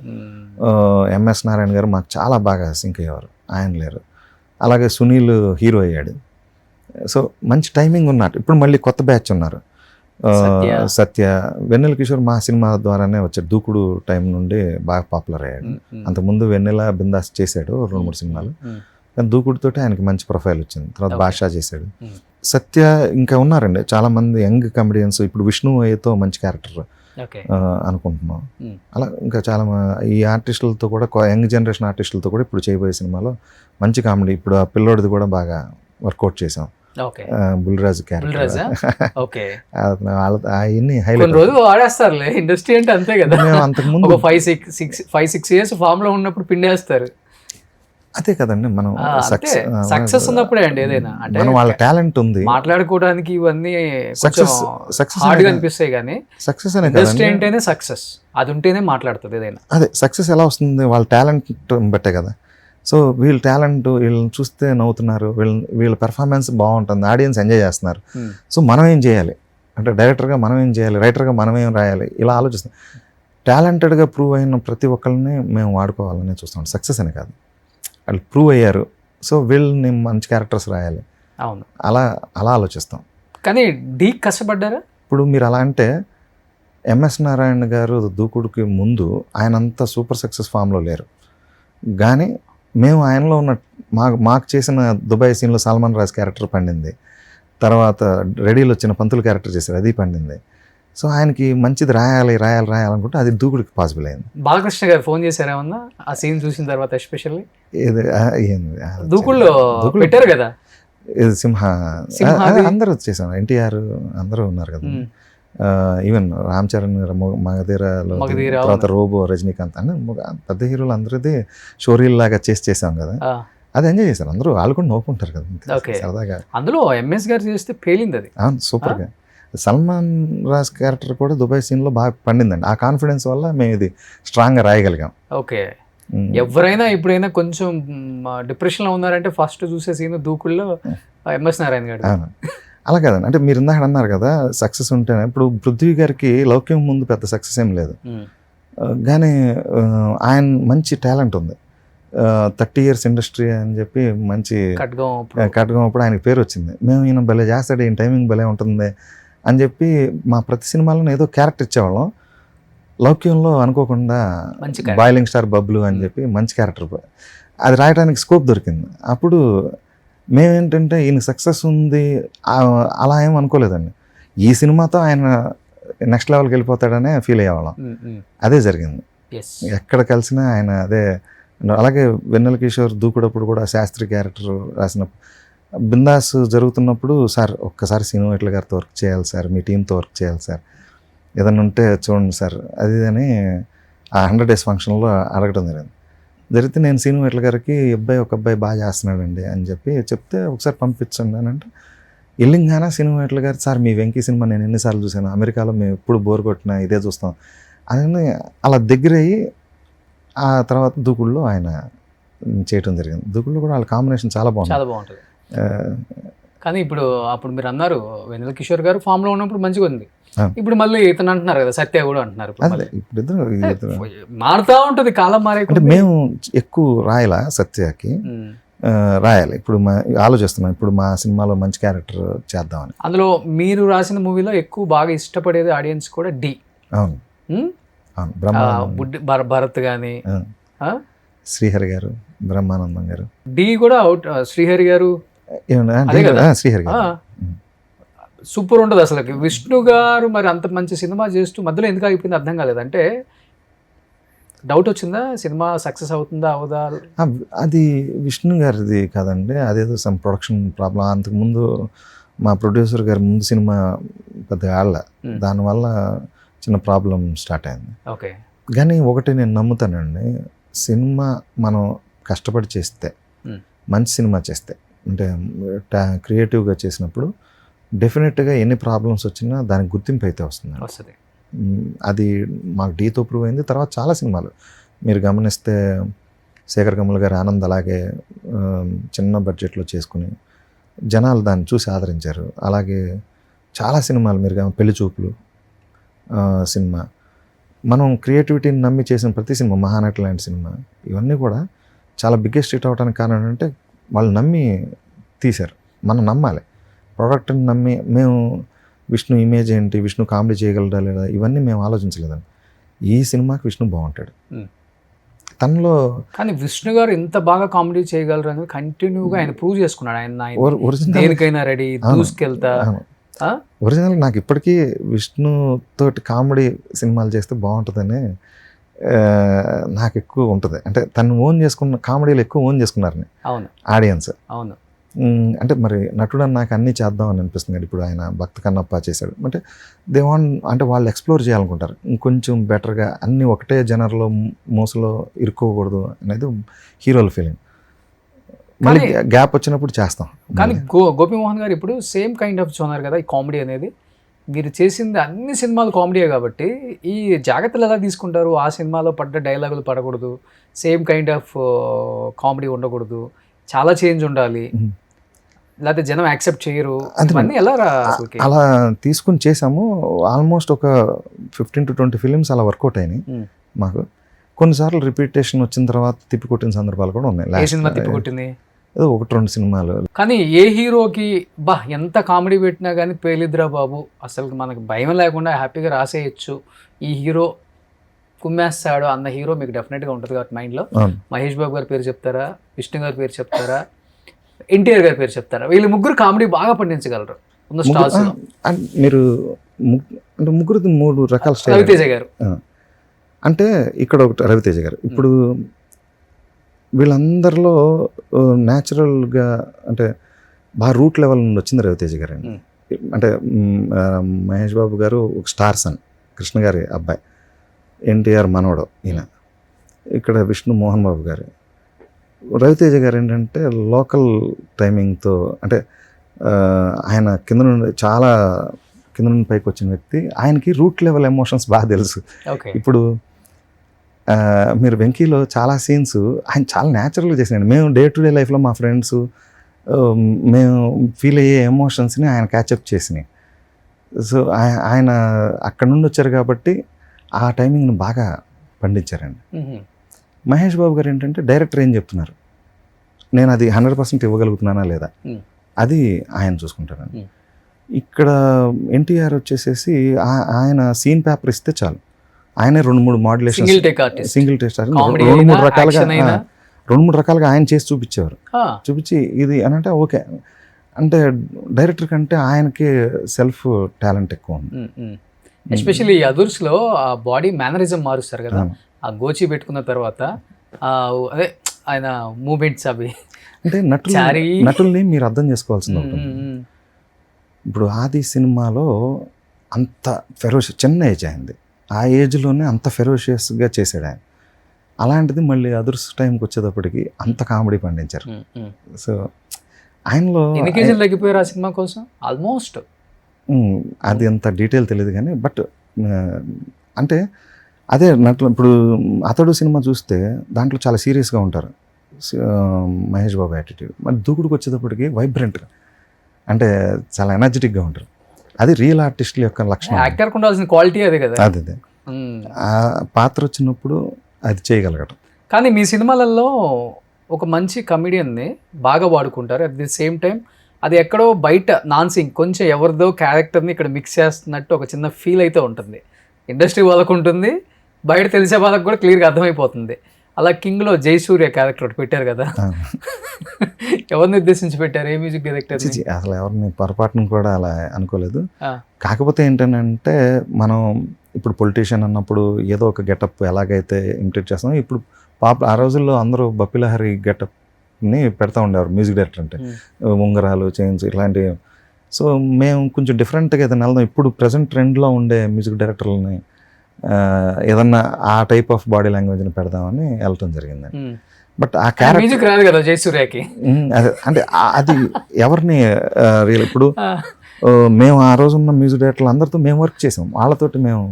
ఎంఎస్ నారాయణ గారు మాకు చాలా బాగా సింక్ అయ్యేవారు, ఆయన లేరు. అలాగే సునీల్ హీరో అయ్యాడు. సో మంచి టైమింగ్ ఉన్నట్టు. ఇప్పుడు మళ్ళీ కొత్త బ్యాచ్ ఉన్నారు. సత్య, వెన్నెల కిషోర్ మా సినిమా ద్వారానే వచ్చాడు. దూకుడు టైం నుండి బాగా పాపులర్ అయ్యాడు. అంతకుముందు వెన్నెల బిందాస్ చేశాడు 2-3 సినిమాలు, కానీ దూకుడుతోటి ఆయనకి మంచి ప్రొఫైల్ వచ్చింది. తర్వాత బాషా చేశాడు. సత్య ఇంకా ఉన్నారండి చాలా మంది యంగ్ కమెడియన్స్. ఇప్పుడు విష్ణు అయ్యతో మంచి క్యారెక్టర్ అనుకుంటున్నాం. అలా ఇంకా చాలా ఈ ఆర్టిస్టులతో కూడా, యంగ్ జనరేషన్ ఆర్టిస్టులతో కూడా ఇప్పుడు చేయబోయే సినిమాలో మంచి కామెడీ. ఇప్పుడు ఆ పిల్లోడిది కూడా బాగా వర్కౌట్ చేసాం. బుల్రాజు క్యారెక్టర్ అవన్నీ హైలైట్. రోజు వాడేస్తారులే ఇండస్ట్రీ అంటే, అంతే కదా. మేము అంతకుముందు 5-6 years ఫామ్ లో ఉన్నప్పుడు పిండేస్తారు. అదే కదండి, మనం సక్సెస్ ఉన్నప్పుడే అండి ఏదైనా. అంటే మనం వాళ్ళ టాలెంట్ ఉంది మాట్లాడుకోవడానికి, ఇవన్నీ సక్సెస్ హార్డ్గా అనిపిస్తాయి, కానీ సక్సెస్ అనే ఇండస్ట్రీ అంటేనే సక్సెస్, అది ఉంటేనే మాట్లాడుతుంది ఏదైనా. అదే సక్సెస్ ఎలా వస్తుంది, వాళ్ళ టాలెంట్ బట్టే కదా. సో వీళ్ళ టాలెంట్, వీళ్ళని చూస్తే నవ్వుతున్నారు, వీళ్ళ పెర్ఫార్మెన్స్ బాగుంటుంది, ఆడియన్స్ ఎంజాయ్ చేస్తున్నారు. సో మనం ఏం చేయాలి అంటే, డైరెక్టర్గా మనం ఏం చేయాలి, రైటర్గా మనం ఏం రాయాలి, ఇలా ఆలోచిస్తాం. టాలెంటెడ్గా ప్రూవ్ అయిన ప్రతి ఒక్కరిని మేము వాడుకోవాలని చూస్తాం. సక్సెస్ అని కాదు, వాళ్ళు ప్రూవ్ అయ్యారు, సో వీళ్ళని మంచి క్యారెక్టర్స్ రాయాలి. అవును, అలా ఆలోచిస్తాం. కానీ డీ కష్టపడ్డారా? ఇప్పుడు మీరు అలా అంటే, ఎంఎస్ నారాయణ గారు దూకుడుకి ముందు ఆయనంతా సూపర్ సక్సెస్ ఫామ్లో లేరు, కానీ మేము ఆయనలో ఉన్న మాకు చేసిన దుబాయ్ సీన్లో సల్మాన్ రాజ్ క్యారెక్టర్ పండింది. తర్వాత రెడీలో వచ్చిన పంతులు క్యారెక్టర్ చేశారు, అది పండింది. సో ఆయనకి మంచిది రాయాలి అనుకుంటే అది దూకుడికి పాసిబుల్ అయింది. బాలకృష్ణ గారు ఫోన్ చేశారేమన్నా ఆ సీన్ చూసిన తర్వాత? ఎస్పెషల్లీ దూకుడులో పెట్టారు కదా, ఇది సింహ అందరూ చేశాను, ఎన్టీఆర్ అందరూ ఉన్నారు కదా, ఈవెన్ రామ్ చరణ్ మగధీరలో, తర్వాత రోబో, రజనీకాంత్ అని పెద్ద హీరోలు అందరిది షోరీల్ లాగా చేసాం కదా, అది ఎంజాయ్ చేశారు అందరూ. వాళ్ళు కూడా నవ్వుకుంటారు కదా సరదాగా. అందులో ఎంఎస్ గారు చేస్తే పేలింది అది. సూపర్గా. సల్మాన్ రాజ్ క్యారెక్టర్ కూడా దుబాయ్ సీన్లో బాగా పండిందండి. ఆ కాన్ఫిడెన్స్ వల్ల మేము ఇది స్ట్రాంగ్గా రాయగలిగాం. ఓకే, ఎవరైనా ఇప్పుడైనా కొంచెం డిప్రెషన్లో ఉన్నారంటే ఫస్ట్ చూసే సీన్ దూకుల్లో ఎంఎస్ నారాయణ గారు. అలా కదండి, అంటే మీరు ఇందాక అన్నారు కదా సక్సెస్ ఉంటేనే. ఇప్పుడు పృథ్వీ గారికి లౌక్యం ముందు పెద్ద సక్సెస్ ఏం లేదు, కానీ ఆయన మంచి టాలెంట్ ఉంది. 30 years ఇండస్ట్రీ అని చెప్పి మంచి కట్గం అప్పుడు ఆయనకి పేరు వచ్చింది. మేము ఈయన భలే చేస్తాడు, ఈయన టైమింగ్ భలే ఉంటుంది అని చెప్పి మా ప్రతి సినిమాలో ఏదో క్యారెక్టర్ ఇచ్చేవాళ్ళం. లౌక్యంలో అనుకోకుండా బాయిలింగ్ స్టార్ బబ్లు అని చెప్పి మంచి క్యారెక్టర్, అది రాయడానికి స్కోప్ దొరికింది. అప్పుడు మేమేంటంటే ఈయన సక్సెస్ ఉంది అలా ఏం అనుకోలేదండి. ఈ సినిమాతో ఆయన నెక్స్ట్ లెవెల్కి వెళ్ళిపోతాడనే ఫీల్ అయ్యేవాళ్ళం. అదే జరిగింది, ఎక్కడ కలిసినా ఆయన అదే. అలాగే వెన్నెల కిషోర్ దూకుడప్పుడు కూడా శాస్త్రి క్యారెక్టర్ రాసినప్పుడు, బిందాస్ జరుగుతున్నప్పుడు, సార్ ఒక్కసారి సీను వైట్ల గారితో వర్క్ చేయాలి సార్, మీ టీంతో వర్క్ చేయాలి సార్, ఏదన్నా ఉంటే చూడండి సార్ అది అని ఆ 100 days ఫంక్షన్లో అడగడం జరిగితే నేను సీను వైట్ల గారికి ఒక అబ్బాయి బాగా చేస్తున్నాడండి అని చెప్తే ఒకసారి పంపించండి అని అంటే, ఎల్లింగానే సీను వైట్ల గారు, సార్ మీ వెంకీ సినిమా నేను ఎన్నిసార్లు చూశాను, అమెరికాలో మేము ఎప్పుడు బోర్ కొట్టినా ఇదే చూస్తాం అని అలా దగ్గరయ్యి ఆ తర్వాత దూకుడులో ఆయన చేయటం జరిగింది. దూకుడులో కూడా వాళ్ళ కాంబినేషన్ చాలా బాగుంటుంది. కానీ అప్పుడు మీరు అన్నారు వెన్నెల కిషోర్ గారు ఫామ్ లో ఉన్నప్పుడు మంచిగా ఉంది, ఇప్పుడు మళ్ళీ ఇతను అంటున్నారు కదా, సత్య కూడా అంటున్నారు. ఇప్పుడు మారుతా ఉంటుంది, కాలం మారే. అంటే మేము ఎక్కువ రాయాల సత్యకి రాయాలి, ఇప్పుడు ఆలోచిస్తున్నాం ఇప్పుడు మా సినిమాలో మంచి క్యారెక్టర్ చేద్దామని. అందులో మీరు రాసిన మూవీలో ఎక్కువ బాగా ఇష్టపడేది ఆడియన్స్ కూడా డి. అవును, భరత్ గాని, శ్రీహరి గారు, బ్రహ్మానందం గారు. డి కూడా అవుట్, శ్రీహరి గారు, శ్రీహరి గారు సూపర్ ఉంటుంది అసలు. విష్ణు గారు మరి అంత మంచి సినిమా చేస్తూ మధ్యలో ఎందుకు ఆగిపోయింది అర్థం కాలేదు. అంటే డౌట్ వచ్చిందా సినిమా సక్సెస్ అవుతుందా అవదా? అది విష్ణు గారిది కాదండి, అదేదో సమ్ ప్రొడక్షన్ ప్రాబ్లం. అంతకుముందు మా ప్రొడ్యూసర్ గారి ముందు సినిమా పెద్దగా ఆడల, దానివల్ల చిన్న ప్రాబ్లం స్టార్ట్ అయింది. ఓకే, కానీ ఒకటి నేను నమ్ముతానండి, సినిమా మనం కష్టపడి చేస్తే, మంచి సినిమా చేస్తే, అంటే క్రియేటివ్గా చేసినప్పుడు డెఫినెట్గా ఎన్ని ప్రాబ్లమ్స్ వచ్చినా దానికి గుర్తింపు అయితే వస్తుంది. అది మాకు డీతో ప్రూవ్ అయింది. తర్వాత చాలా సినిమాలు మీరు గమనిస్తే శేఖర్ కమల్ గారి ఆనంద్ అలాగే చిన్న బడ్జెట్లో చేసుకుని జనాలు దాన్ని చూసి ఆదరించారు. అలాగే చాలా సినిమాలు మీరు పెళ్లి చూపులు సినిమా, మనం క్రియేటివిటీని నమ్మి చేసిన ప్రతి సినిమా, మహానటి లాంటి సినిమా, ఇవన్నీ కూడా చాలా బిగ్గెస్ట్ హిట్ అవడానికి కారణం ఏంటంటే వాళ్ళు నమ్మి తీశారు. మనం నమ్మాలి, ప్రోడక్ట్ని నమ్మి. మేము విష్ణు ఇమేజ్ ఏంటి, విష్ణు కామెడీ చేయగలడా లేదా, ఇవన్నీ మేము ఆలోచించలేదండి. ఈ సినిమాకి విష్ణు బాగుంటాడు. తనలో కానీ విష్ణు గారు ఇంత బాగా కామెడీ చేయగలరు అనేది కంటిన్యూగా ఆయన ప్రూవ్ చేసుకున్నాడు. ఆయన ఒరిజినల్ దేనికైనా రెడీ, దూసుకెళ్తా. ఒరిజినల్ నాకు ఇప్పటికీ విష్ణు తోటి కామెడీ సినిమాలు చేస్తే బాగుంటుందని నాకు ఎక్కువ ఉంటుంది. అంటే తను ఓన్ చేసుకున్న కామెడీలు ఎక్కువ ఓన్ చేసుకున్నారని అవును ఆడియన్స్. అవును. అంటే మరి నటుడు నాకు అన్నీ చేద్దాం అని అనిపిస్తుంది. ఇప్పుడు ఆయన భక్త కన్నప్ప చేశాడు అంటే అంటే వాళ్ళు ఎక్స్ప్లోర్ చేయాలనుకుంటారు ఇంకొంచెం బెటర్గా, అన్నీ ఒకటే జనర్లో మోసలో ఇరుక్కోకూడదు అనేది హీరోల ఫీలింగ్. మళ్ళీ గ్యాప్ వచ్చినప్పుడు చేస్తాం. కానీ గోపీమోహన్ గారు ఇప్పుడు సేమ్ కైండ్ ఆఫ్ జోనర్ కదా ఈ కామెడీ అనేది. మీరు చేసింది అన్ని సినిమాలు కామెడీయే కాబట్టి ఈ జాగ్రత్తలు ఎలా తీసుకుంటారు? ఆ సినిమాలో పడ్డ డైలాగులు పడకూడదు, సేమ్ కైండ్ ఆఫ్ కామెడీ ఉండకూడదు, చాలా చేంజ్ ఉండాలి, లేకపోతే జనం యాక్సెప్ట్ చేయరు, అన్నీ ఎలా అలా తీసుకుని చేసాము. ఆల్మోస్ట్ ఒక 15 to 20 ఫిలిమ్స్ అలా వర్కౌట్ అయినాయి మాకు. కొన్నిసార్లు రిపీటేషన్ వచ్చిన తర్వాత తిప్పికొట్టిన సందర్భాలు కూడా ఉన్నాయి. ఏ సినిమా తిప్పికొట్టింది? ఏదో 1-2 సినిమాలు. కానీ ఏ హీరోకి ఎంత కామెడీ పెట్టినా కానీ పేలిద్రా బాబు, అసలు మనకు భయం లేకుండా హ్యాపీగా రాసేయచ్చు, ఈ హీరో కుమ్మేస్తాడు అన్న హీరో మీకు డెఫినెట్గా ఉంటుంది కాబట్టి మైండ్లో. మహేష్ బాబు గారి పేరు చెప్తారా, విష్ణు గారి పేరు చెప్తారా, ఎన్టీఆర్ గారి పేరు చెప్తారా? వీళ్ళు ముగ్గురు కామెడీ బాగా పండించగలరు. మీరు అంటే ముగ్గురు 3 రకాల స్టైల్. రవితేజ గారు అంటే ఇక్కడ ఒకటి రవితేజ గారు. ఇప్పుడు వీళ్ళందరిలో న్యాచురల్గా అంటే బాగా రూట్ లెవెల్ నుండి వచ్చింది రవితేజ గారు అండి. అంటే మహేష్ బాబు గారు ఒక స్టార్ సన్, కృష్ణ గారి అబ్బాయి, ఎన్టీఆర్ మనవడు ఈయన. ఇక్కడ విష్ణు మోహన్ బాబు గారు. రవితేజ గారు ఏంటంటే లోకల్ టైమింగ్తో, అంటే ఆయన కింద నుండి చాలా కింద నుండి పైకి వచ్చిన వ్యక్తి. ఆయనకి రూట్ లెవెల్ ఎమోషన్స్ బాగా తెలుసు. ఇప్పుడు మీరు వెంకీలో చాలా సీన్స్ ఆయన చాలా న్యాచురల్గా చేసినాడు. మేము డే టు డే లైఫ్లో మా ఫ్రెండ్స్ మేము ఫీల్ అయ్యే ఎమోషన్స్ని ఆయన క్యాచప్ చేసినాయి. సో ఆయన అక్కడ నుండి వచ్చారు కాబట్టి ఆ టైమింగ్ని బాగా పండించారండి. మహేష్ బాబు గారు ఏంటంటే డైరెక్టర్ ఏం చెప్తున్నారు, నేను అది 100% ఇవ్వగలుగుతున్నానా లేదా, అది ఆయన చూసుకుంటారండి. ఇక్కడ ఎన్టీఆర్ వచ్చేసేసి ఆయన సీన్ పేపర్ ఇస్తే చాలు, ఆయనే 2-3 మాడ్యులేషన్ సింగిల్ టేక్ 2-3 రకాలుగా ఆయన చేసి చూపించేవారు. చూపించి ఇది అని అంటే ఓకే అంటే డైరెక్టర్ కంటే ఆయనకి సెల్ఫ్ టాలెంట్ ఎక్కువ ఉంది. ఎస్పెషల్లీ అదుర్స్లో ఆ బాడీ మేనరిజం మారుస్తారు కదా, ఆ గోచి పెట్టుకున్న తర్వాత అదే ఆయన మూమెంట్స్ అవి అంటే నటుల్ని మీరు అర్థం చేసుకోవాల్సింది ఉంటుంది. ఇప్పుడు ఆది సినిమాలో అంత ఫెరోషియస్, చిన్న ఏజ్ అయింది, ఆ ఏజ్లోనే అంత ఫెరోషియస్గా చేశాడు ఆయన. అలాంటిది మళ్ళీ అదుర్స్ టైంకి వచ్చేటప్పటికి అంత కామెడీ పండించారు. సో ఆయనలో ఎన్ని కేజీలు తగ్గిపోయారు ఆ సినిమా కోసం? ఆల్మోస్ట్ అది అంత డీటెయిల్ తెలియదు కానీ బట్ అంటే అదే నటులు. ఇప్పుడు అతడు సినిమా చూస్తే దాంట్లో చాలా సీరియస్గా ఉంటారు మహేష్ బాబు యాటిట్యూడ్. మరి దూకుడుకు వచ్చేటప్పటికి వైబ్రెంట్గా అంటే చాలా ఎనర్జెటిక్గా ఉంటారు. అది రియల్ ఆర్టిస్టుల యొక్క లక్షణం. యాక్టర్కి ఉండాల్సిన క్వాలిటీ అదే కదా. అదే ఆ పాత్ర వచ్చినప్పుడు అది చేయగలగటం. కానీ మీ సినిమాలలో ఒక మంచి కమెడియన్ని బాగా వాడుకుంటారు, అట్ ది సేమ్ టైం అది ఎక్కడో బయట నాన్సింగ్ కొంచెం ఎవరిదో క్యారెక్టర్ని ఇక్కడ మిక్స్ చేస్తున్నట్టు ఒక చిన్న ఫీల్ అయితే ఉంటుంది. ఇండస్ట్రీ వాళ్ళకు ఉంటుంది, బయట తెలిసే వాళ్ళకి కూడా క్లియర్గా అర్థమైపోతుంది. అలా కింగ్లో జయసూర్య క్యారెక్టర్ ఒకటి పెట్టారు కదా, ఎవరిని ఉద్దేశించి పెట్టారు? ఏ మ్యూజిక్ డైరెక్టర్? అసలు ఎవరిని పొరపాటును కూడా అలా అనుకోలేదు. కాకపోతే ఏంటంటే మనం ఇప్పుడు పొలిటీషియన్ అన్నప్పుడు ఏదో ఒక గెటప్ ఎలాగైతే ఇమిటేట్ చేస్తామో, ఇప్పుడు ఆ రోజుల్లో అందరూ బప్పిలహరి గెటప్ని పెడతా ఉండేవారు మ్యూజిక్ డైరెక్టర్ అంటే, ఉంగరాలు, చైన్స్ ఇలాంటివి. సో మేము కొంచెం డిఫరెంట్గా ఏదైనా వెళ్దాం, ఇప్పుడు ప్రజెంట్ ట్రెండ్లో ఉండే మ్యూజిక్ డైరెక్టర్లని ఏదన్నా ఆ టైప్ ఆఫ్ బాడీ లాంగ్వేజ్ని పెడదామని వెళ్ళటం జరిగింది. బట్ ఆ క్యారెక్టర్ రాదు కదా జయసూర్యకి. అంటే అది ఎవరిని రియల్ ఇప్పుడు మేము ఆ రోజు ఉన్న మ్యూజిక్ డైరెక్టర్లు అందరితో మేము వర్క్ చేసాం, వాళ్ళతోటి మేము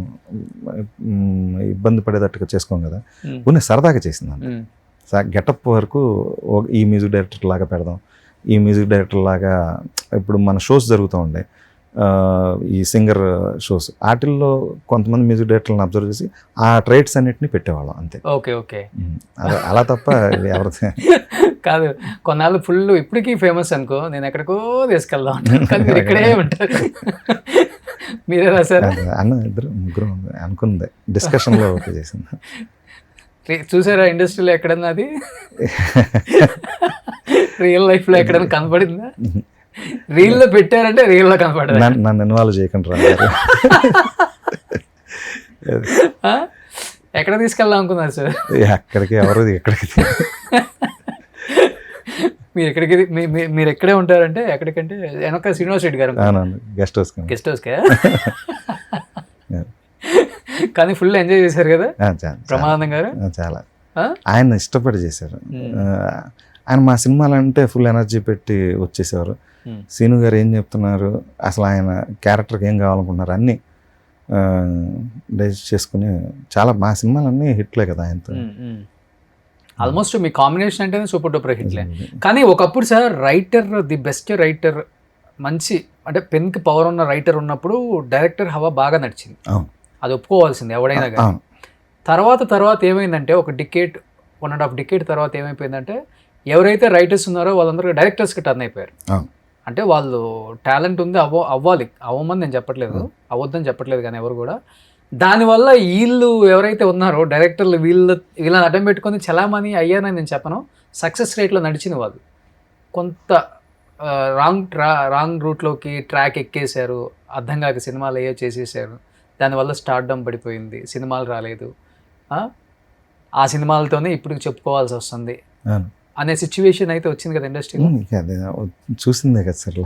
ఇబ్బంది పడేటట్టుగా చేసుకోం కదా, కొన్ని సరదాగా చేసింది. గెటప్ వరకు ఈ మ్యూజిక్ డైరెక్టర్ లాగా పెడదాం, ఈ మ్యూజిక్ డైరెక్టర్ లాగా. ఇప్పుడు మన షోస్ జరుగుతూ ఉండే ఈ సింగర్ షోస్, వాటిల్లో కొంతమంది మ్యూజిక్ డైరెక్టర్లను అబ్జర్వ్ చేసి ఆ ట్రైట్స్ అన్నిటిని పెట్టేవాళ్ళం అంతే. ఓకే ఓకే, అలా తప్ప ఎవరితే కాదు. కొన్నాళ్ళు ఫుల్ ఇప్పటికీ ఫేమస్ అనుకో, నేను ఎక్కడికో తీసుకెళ్దాం అంటే ఇక్కడే ఉంటారు. మీరే రాశారా? అన్న ఇద్దరు ముగ్గురు అనుకుంది డిస్కషన్లో ఓకే చేసింది. చూసారా ఇండస్ట్రీలో ఎక్కడన్నా అది రియల్ లైఫ్లో ఎక్కడన్నా కనపడిందా? రీల్లో పెట్టారంటే రియల్లో కనపడదు. నన్ను ఇన్వాల్వ్ చేయకుండా రాదు. ఎక్కడ తీసుకెళ్దాం అనుకున్నారు సార్? ఎక్కడికి ఎవరు ఎక్కడికి మీరు ఎక్కడికి మీరు ఎక్కడే ఉంటారంటే ఎక్కడికంటే వెనక శ్రీనివాస్ రెడ్డి గారు గెస్ట్ హౌస్ హౌస్కే. కానీ ఫుల్ ఎంజాయ్ చేశారు కదా బ్రహ్మానందం గారు. చాలా ఆయన ఇష్టపడి చేశారు. ఆయన మా సినిమాలంటే ఫుల్ ఎనర్జీ పెట్టి వచ్చేసేవారు. సీను గారు ఏం చెప్తున్నారు, అసలు ఆయన క్యారెక్టర్కి ఏం కావాలనుకుంటున్నారు అన్నీ డైజెస్ట్ చేసుకుని చాలా మా సినిమాలన్నీ హిట్లే కదా ఆయనతో. ఆల్మోస్ట్ మీ కాంబినేషన్ అంటేనే సూపర్ డూపర్ హిట్లే. కానీ ఒకప్పుడు sir writer, the best writer, మంచి అంటే పెన్కి పవర్ ఉన్న రైటర్ ఉన్నప్పుడు డైరెక్టర్ హవా బాగా నడిచింది. అది ఒప్పుకోవాల్సింది ఎవడైనా కానీ. తర్వాత ఏమైందంటే ఒక డికేట్ 1.5 డికేట్ తర్వాత ఏమైపోయిందంటే ఎవరైతే రైటర్స్ ఉన్నారో వాళ్ళందరూ డైరెక్టర్స్కి టర్న్ అయిపోయారు. అంటే వాళ్ళు టాలెంట్ ఉంది, అవ్వమని నేను చెప్పట్లేదు, అవ్వద్దని చెప్పట్లేదు, కానీ ఎవరు కూడా దానివల్ల వీళ్ళు ఎవరైతే ఉన్నారో డైరెక్టర్లు వీళ్ళని అడ్డం పెట్టుకొని చలామణి అయ్యారని నేను చెప్పను. సక్సెస్ రేట్లో నడిచిన వాళ్ళు కొంత రాంగ్ రూట్లోకి ట్రాక్ ఎక్కేశారు, అర్థం కాక సినిమాలు అయ్యో చేసేసారు, దానివల్ల స్టార్డమ్ పడిపోయింది, సినిమాలు రాలేదు, ఆ సినిమాలతోనే ఇప్పుడు చెప్పుకోవాల్సి వస్తుంది అనే సిచ్యువేషన్ అయితే వచ్చింది కదా ఇండస్ట్రీలో. అదే చూసిందే కదా సార్.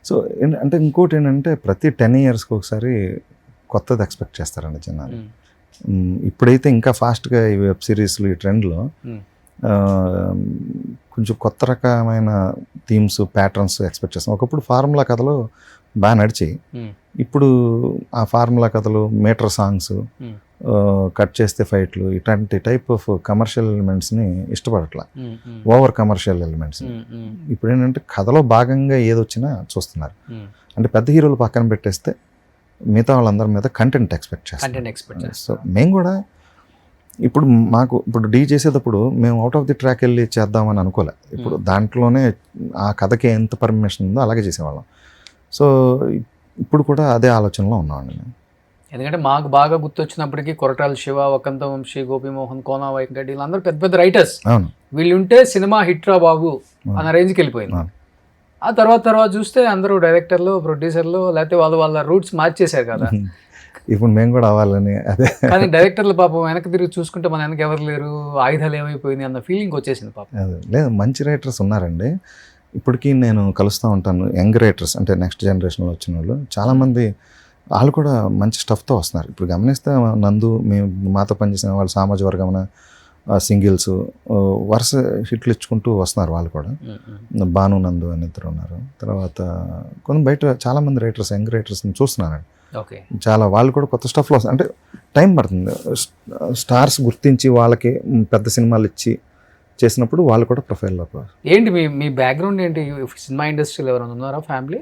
సో అంటే ఇంకోటి ఏంటంటే ప్రతి 10 yearsకి ఒకసారి కొత్తది ఎక్స్పెక్ట్ చేస్తారండి జనాలు. ఇప్పుడైతే ఇంకా ఫాస్ట్గా ఈ వెబ్ సిరీస్లు ఈ ట్రెండ్లో కొంచెం కొత్త రకమైన థీమ్స్ ప్యాటర్న్స్ ఎక్స్పెక్ట్ చేస్తాం. ఒకప్పుడు ఫార్ములా కథలు బాగా నడిచాయి. ఇప్పుడు ఆ ఫార్ములా కథలు, మీటర్ సాంగ్స్, కట్ చేస్తే ఫైట్లు, ఇట్లాంటి టైప్ ఆఫ్ కమర్షియల్ ఎలిమెంట్స్ని ఇష్టపడట్లా, ఓవర్ కమర్షియల్ ఎలిమెంట్స్. ఇప్పుడు ఏంటంటే కథలో భాగంగా ఏదొచ్చినా చూస్తున్నారు. అంటే పెద్ద హీరోలు పక్కన పెట్టేస్తే మిగతా వాళ్ళందరి మీద కంటెంట్ ఎక్స్పెక్ట్ చేస్తాం. సో మేము కూడా ఇప్పుడు డీ చేసేటప్పుడు మేము అవుట్ ఆఫ్ ది ట్రాక్ వెళ్ళి చేద్దామని అనుకోలే. ఇప్పుడు దాంట్లోనే ఆ కథకి ఎంత పర్మిషన్ ఉందో అలాగే చేసేవాళ్ళం. సో ఇప్పుడు కూడా అదే ఆలోచనలో ఉన్నామండి మేము. ఎందుకంటే మాకు బాగా గుర్తొచ్చినప్పటికీ కొరటాల శివ, వకంత వంశీ, గోపిమోహన్, కోనా వెంకట వీళ్ళందరూ పెద్ద పెద్ద రైటర్స్. వీళ్ళు ఉంటే సినిమా హిట్ రా బాబు అన్న రేంజ్కి వెళ్ళిపోయింది. ఆ తర్వాత చూస్తే అందరూ డైరెక్టర్లు, ప్రొడ్యూసర్లు, లేకపోతే వాళ్ళ రూట్స్ మార్చేశారు కదా. ఇప్పుడు మేము కూడా అవ్వాలని అదే. కానీ డైరెక్టర్లు పాపం వెనక్కి తిరిగి చూసుకుంటే మన వెనక ఎవరు లేరు, ఆయుధాలు ఏమైపోయింది అన్న ఫీలింగ్ వచ్చేసింది పాపం. లేదు, మంచి రైటర్స్ ఉన్నారండి. ఇప్పటికీ నేను కలుస్తూ ఉంటాను యంగ్ రైటర్స్, అంటే నెక్స్ట్ జనరేషన్లో వచ్చిన వాళ్ళు చాలామంది. వాళ్ళు కూడా మంచి స్టఫ్తో వస్తున్నారు. ఇప్పుడు గమనిస్తే నందు, మేము మాతో పనిచేసిన వాళ్ళు సామాజిక వర్గమున సింగిల్స్ వరుస హిట్లు ఇచ్చుకుంటూ వస్తున్నారు. వాళ్ళు కూడా భాను, నందు అని ఇద్దరు ఉన్నారు. తర్వాత కొంచెం బయట చాలామంది రైటర్స్, యంగ్ రైటర్స్ని చూస్తున్నానండి. చాలా వాళ్ళు కూడా కొత్త స్టఫ్లో వస్తారు. అంటే టైం పడుతుంది. స్టార్స్ గుర్తించి వాళ్ళకి పెద్ద సినిమాలు ఇచ్చి చేసినప్పుడు వాళ్ళు కూడా ప్రొఫైల్లో. ఏంటి మీ బ్యాక్గ్రౌండ్ ఏంటి? సినిమా ఇండస్ట్రీలో ఎవరైనా ఉన్నారా ఫ్యామిలీ?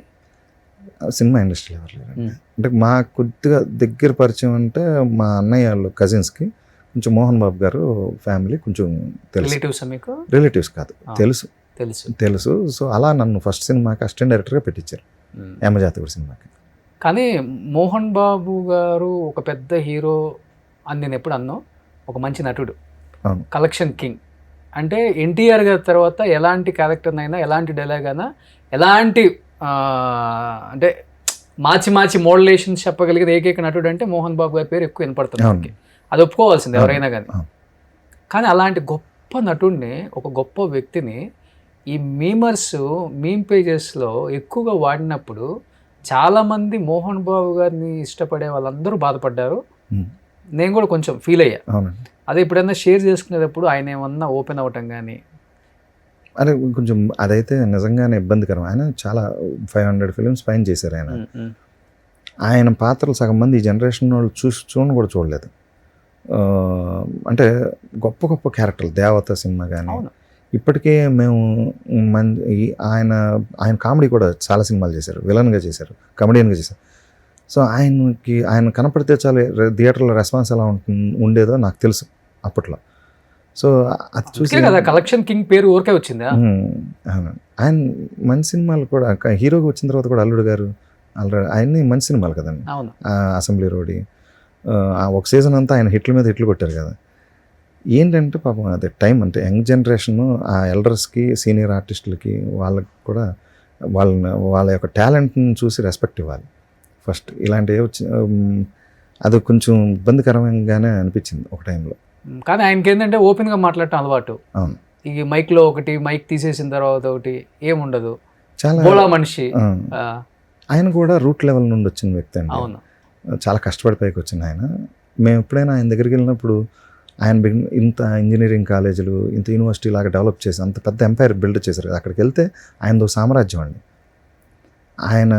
సినిమా ఇండస్ట్రీలో ఎవరు లేరు. అంటే మా కొద్దిగా దగ్గర పరిచయం అంటే మా అన్నయ్య వాళ్ళు కజిన్స్కి కొంచెం మోహన్ బాబు గారు ఫ్యామిలీ కొంచెం తెలుసు. రిలేటివ్స్ కాదు, తెలుసు. సో అలా నన్ను ఫస్ట్ సినిమాకి అసిస్టెంట్ డైరెక్టర్గా పెట్టించారు, యమజాతకుడి సినిమాకి. కానీ మోహన్ బాబు గారు ఒక పెద్ద హీరో అని నేను ఎప్పుడు అన్నా, ఒక మంచి నటుడు, కలెక్షన్ కింగ్. అంటే ఎన్టీఆర్ గారి తర్వాత ఎలాంటి క్యారెక్టర్నైనా, ఎలాంటి డైలాగ్ అయినా, ఎలాంటి అంటే మార్చి మోడలేషన్స్ చెప్పగలిగిన ఏకైక నటుడు అంటే మోహన్ బాబు గారి పేరు ఎక్కువ వినపడుతుంది. అది ఒప్పుకోవాల్సింది ఎవరైనా కానీ అలాంటి గొప్ప నటుడిని, ఒక గొప్ప వ్యక్తిని ఈ మీమ్ పేజెస్లో ఎక్కువగా వాడినప్పుడు చాలామంది మోహన్ బాబు గారిని ఇష్టపడే వాళ్ళందరూ బాధపడ్డారు. నేను కూడా కొంచెం ఫీల్ అయ్యా. అదే ఎప్పుడైనా షేర్ చేసుకునేటప్పుడు ఆయన ఏమన్నా ఓపెన్ అవ్వటం కానీ అదే కొంచెం అదైతే నిజంగానే ఇబ్బందికరం. ఆయన చాలా 500 ఫిలిమ్స్ పైన చేశారు. ఆయన పాత్రలు సగం మంది ఈ జనరేషన్ వాళ్ళు చూడని కూడా చూడలేదు. అంటే గొప్ప గొప్ప క్యారెక్టర్లు, దేవత సినిమా కానీ ఇప్పటికే మేము ఆయన కామెడీ కూడా చాలా సినిమాలు చేశారు, విలన్గా చేశారు, కమెడియన్గా చేశారు. సో ఆయన కనపడితే చాలా థియేటర్లో రెస్పాన్స్ ఎలా ఉండేదో నాకు తెలుసు అప్పట్లో. సో అది చూసి కదా కలెక్షన్ కింగ్ పేరు ఊరికే వచ్చిందా. ఆయన మంచి సినిమాలు కూడా హీరోగా వచ్చిన తర్వాత కూడా అల్లుడు గారు ఆల్రెడీ ఆయన్ని మంచి సినిమాలు కదండి. అవును. అసెంబ్లీ రోడ్ ఒక సీజన్ అంతా ఆయన హిట్ల మీద హిట్లు కొట్టారు కదా. ఏంటంటే పాపం అదే టైం అంటే యంగ్ జనరేషన్ ఆ ఎల్డర్స్కి సీనియర్ ఆర్టిస్టులకి వాళ్ళకి కూడా వాళ్ళ యొక్క టాలెంట్ని చూసి రెస్పెక్ట్ ఇవ్వాలి ఫస్ట్. ఇలాంటివి వచ్చి అది కొంచెం ఇబ్బందికరంగానే అనిపించింది ఒక టైంలో. కానీ ఆయనకి ఏంటంటే ఓపెన్గా మాట్లాడటం అలవాటు. అవును. ఈ మైక్లో ఒకటి, మైక్ తీసేసిన తర్వాత ఒకటి ఏముండదు, చాలా బోళా మనిషి. ఆయన కూడా రూట్ లెవెల్ నుండి వచ్చిన వ్యక్తి అండి. అవును. చాలా కష్టపడి పైకి వచ్చిన ఆయన. మేము ఎప్పుడైనా ఆయన దగ్గరికి వెళ్ళినప్పుడు ఆయన ఇంత ఇంజనీరింగ్ కాలేజీలు, ఇంత యూనివర్సిటీ లాగా డెవలప్ చేసి అంత పెద్ద ఎంపైర్ బిల్డ్ చేశారు కదా. అక్కడికి వెళ్తే ఆయనదో సామ్రాజ్యం అండి. ఆయన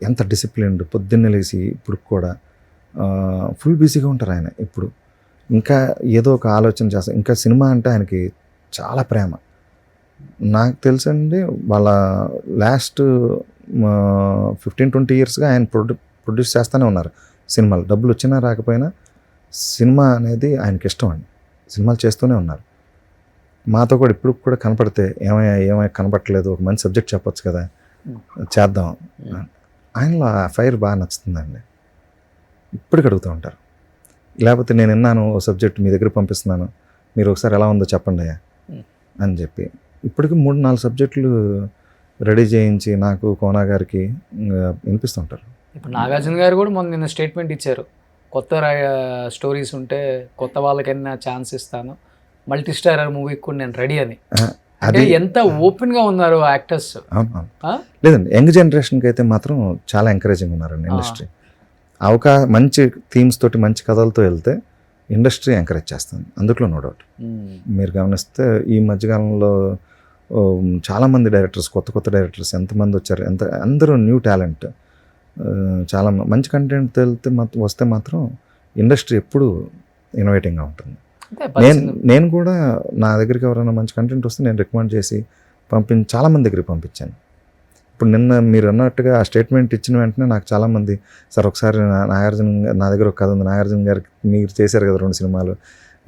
ఎంత డిసిప్లిన్డ్, పొద్దున్నే లేచి ఇప్పుడు కూడా ఫుల్ బిజీగా ఉంటారు ఆయన. ఇప్పుడు ఇంకా ఏదో ఒక ఆలోచన చేస్తారు. ఇంకా సినిమా అంటే ఆయనకి చాలా ప్రేమ. నాకు తెలుసండి వాళ్ళ లాస్ట్ 15-20 ఇయర్స్గా ఆయన ప్రొడ్యూస్ చేస్తూనే ఉన్నారు సినిమాలు. డబ్బులు వచ్చినా రాకపోయినా సినిమా అనేది ఆయనకి ఇష్టం అండి. సినిమాలు చేస్తూనే ఉన్నారు. మాతో కూడా ఇప్పుడు కూడా కనపడితే ఏమై కనపడట్లేదు, ఒక మంచి సబ్జెక్ట్ చెప్పొచ్చు కదా, చేద్దాం. ఆయనలో ఆ ఫైర్ బాగా నచ్చుతుందండి. ఇప్పటికి అడుగుతూ ఉంటారు. లేకపోతే నేను విన్నాను ఓ సబ్జెక్ట్ మీ దగ్గర పంపిస్తున్నాను, మీరు ఒకసారి ఎలా ఉందో చెప్పండి అని చెప్పి ఇప్పటికి 3-4 సబ్జెక్టులు రెడీ చేయించి నాకు కోనా గారికి వినిపిస్తుంటారు. ఇప్పుడు నాగార్జున గారు కూడా మొన్న నిన్న స్టేట్మెంట్ ఇచ్చారు, కొత్త స్టోరీస్ ఉంటే కొత్త వాళ్ళకైనా ఛాన్స్ ఇస్తాను, మల్టీ స్టారర్ మూవీకి కూడా నేను రెడీ అని. అంటే ఎంత ఓపెన్గా ఉన్నారు యాక్టర్స్. లేదండి, యంగ్ జనరేషన్కి అయితే మాత్రం చాలా ఎంకరేజింగ్ ఉన్నారండి ఇండస్ట్రీ. మంచి థీమ్స్ తోటి మంచి కథలతో వెళ్తే ఇండస్ట్రీ ఎంకరేజ్ చేస్తుంది, అందులో నో డౌట్. మీరు గమనిస్తే ఈ మధ్యకాలంలో చాలామంది డైరెక్టర్స్, కొత్త డైరెక్టర్స్ ఎంతమంది వచ్చారు, అందరూ న్యూ టాలెంట్. చాలా మంచి కంటెంట్ వస్తే మాత్రం ఇండస్ట్రీ ఎప్పుడు ఇన్నోవేటింగ్గా ఉంటుంది. నేను కూడా నా దగ్గరికి ఎవరైనా మంచి కంటెంట్ వస్తే నేను రికమెండ్ చేసి చాలామంది దగ్గరికి పంపించాను. ఇప్పుడు నిన్న మీరు అన్నట్టుగా ఆ స్టేట్మెంట్ ఇచ్చిన వెంటనే నాకు చాలామంది, సార్ ఒకసారి నాగార్జున నా దగ్గర ఒక కథ ఉంది, నాగార్జున గారికి మీరు చేశారు కదా 2 సినిమాలు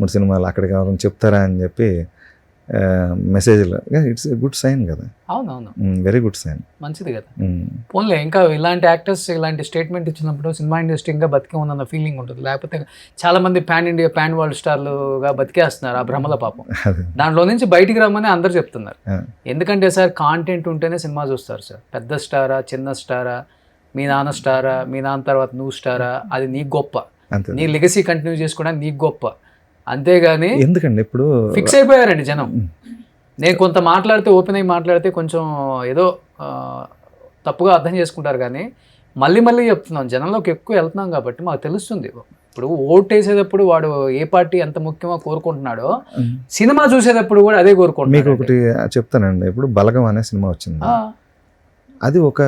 3 సినిమాలు, అక్కడికి ఎవరైనా చెప్తారా అని చెప్పి మెసేజ్లు. ఇట్స్ గుడ్ సైన్ కదా. అవునవును, వెరీ గుడ్ సైన్, మంచిది కదా. పోన్లే, ఇంకా ఇలాంటి యాక్టర్స్ ఇలాంటి స్టేట్మెంట్ ఇచ్చినప్పుడు సినిమా ఇండస్ట్రీ ఇంకా బతికే ఉందన్న ఫీలింగ్ ఉంటుంది. లేకపోతే చాలా మంది పాన్ ఇండియా, పాన్ వరల్డ్ స్టార్లుగా బతికేస్తున్నారు ఆ భ్రమల పాపం. దాంట్లో నుంచి బయటికి రమ్మని అందరు చెప్తున్నారు. ఎందుకంటే సార్ కాంటెంట్ ఉంటేనే సినిమా చూస్తారు సార్. పెద్ద స్టారా, చిన్న స్టారా, మీ నాన్న స్టారా, మీ నాన్న తర్వాత నువ్వు స్టారా, అది నీకు గొప్ప, నీ లెగసీ కంటిన్యూ చేసుకోవడానికి నీకు గొప్ప. అంతేగాని ఎందుకండి ఇప్పుడు ఫిక్స్ అయిపోయారండి జనం. నేను కొంత మాట్లాడితే, ఓపెన్ అయ్యి మాట్లాడితే కొంచెం ఏదో తప్పుగా అర్థం చేసుకుంటారు. కానీ మళ్ళీ చెప్తున్నాం, జనంలోకి ఎక్కువ వెళ్తున్నాం కాబట్టి మాకు తెలుస్తుంది. ఇప్పుడు ఓట్ వేసేటప్పుడు వాడు ఏ పార్టీ ఎంత ముఖ్యమో కోరుకుంటున్నాడో, సినిమా చూసేటప్పుడు కూడా అదే కోరుకుంటున్నాడు. మీకు ఒకటి చెప్తానండి, ఇప్పుడు బలగం అనే సినిమా వచ్చింది. అది ఒక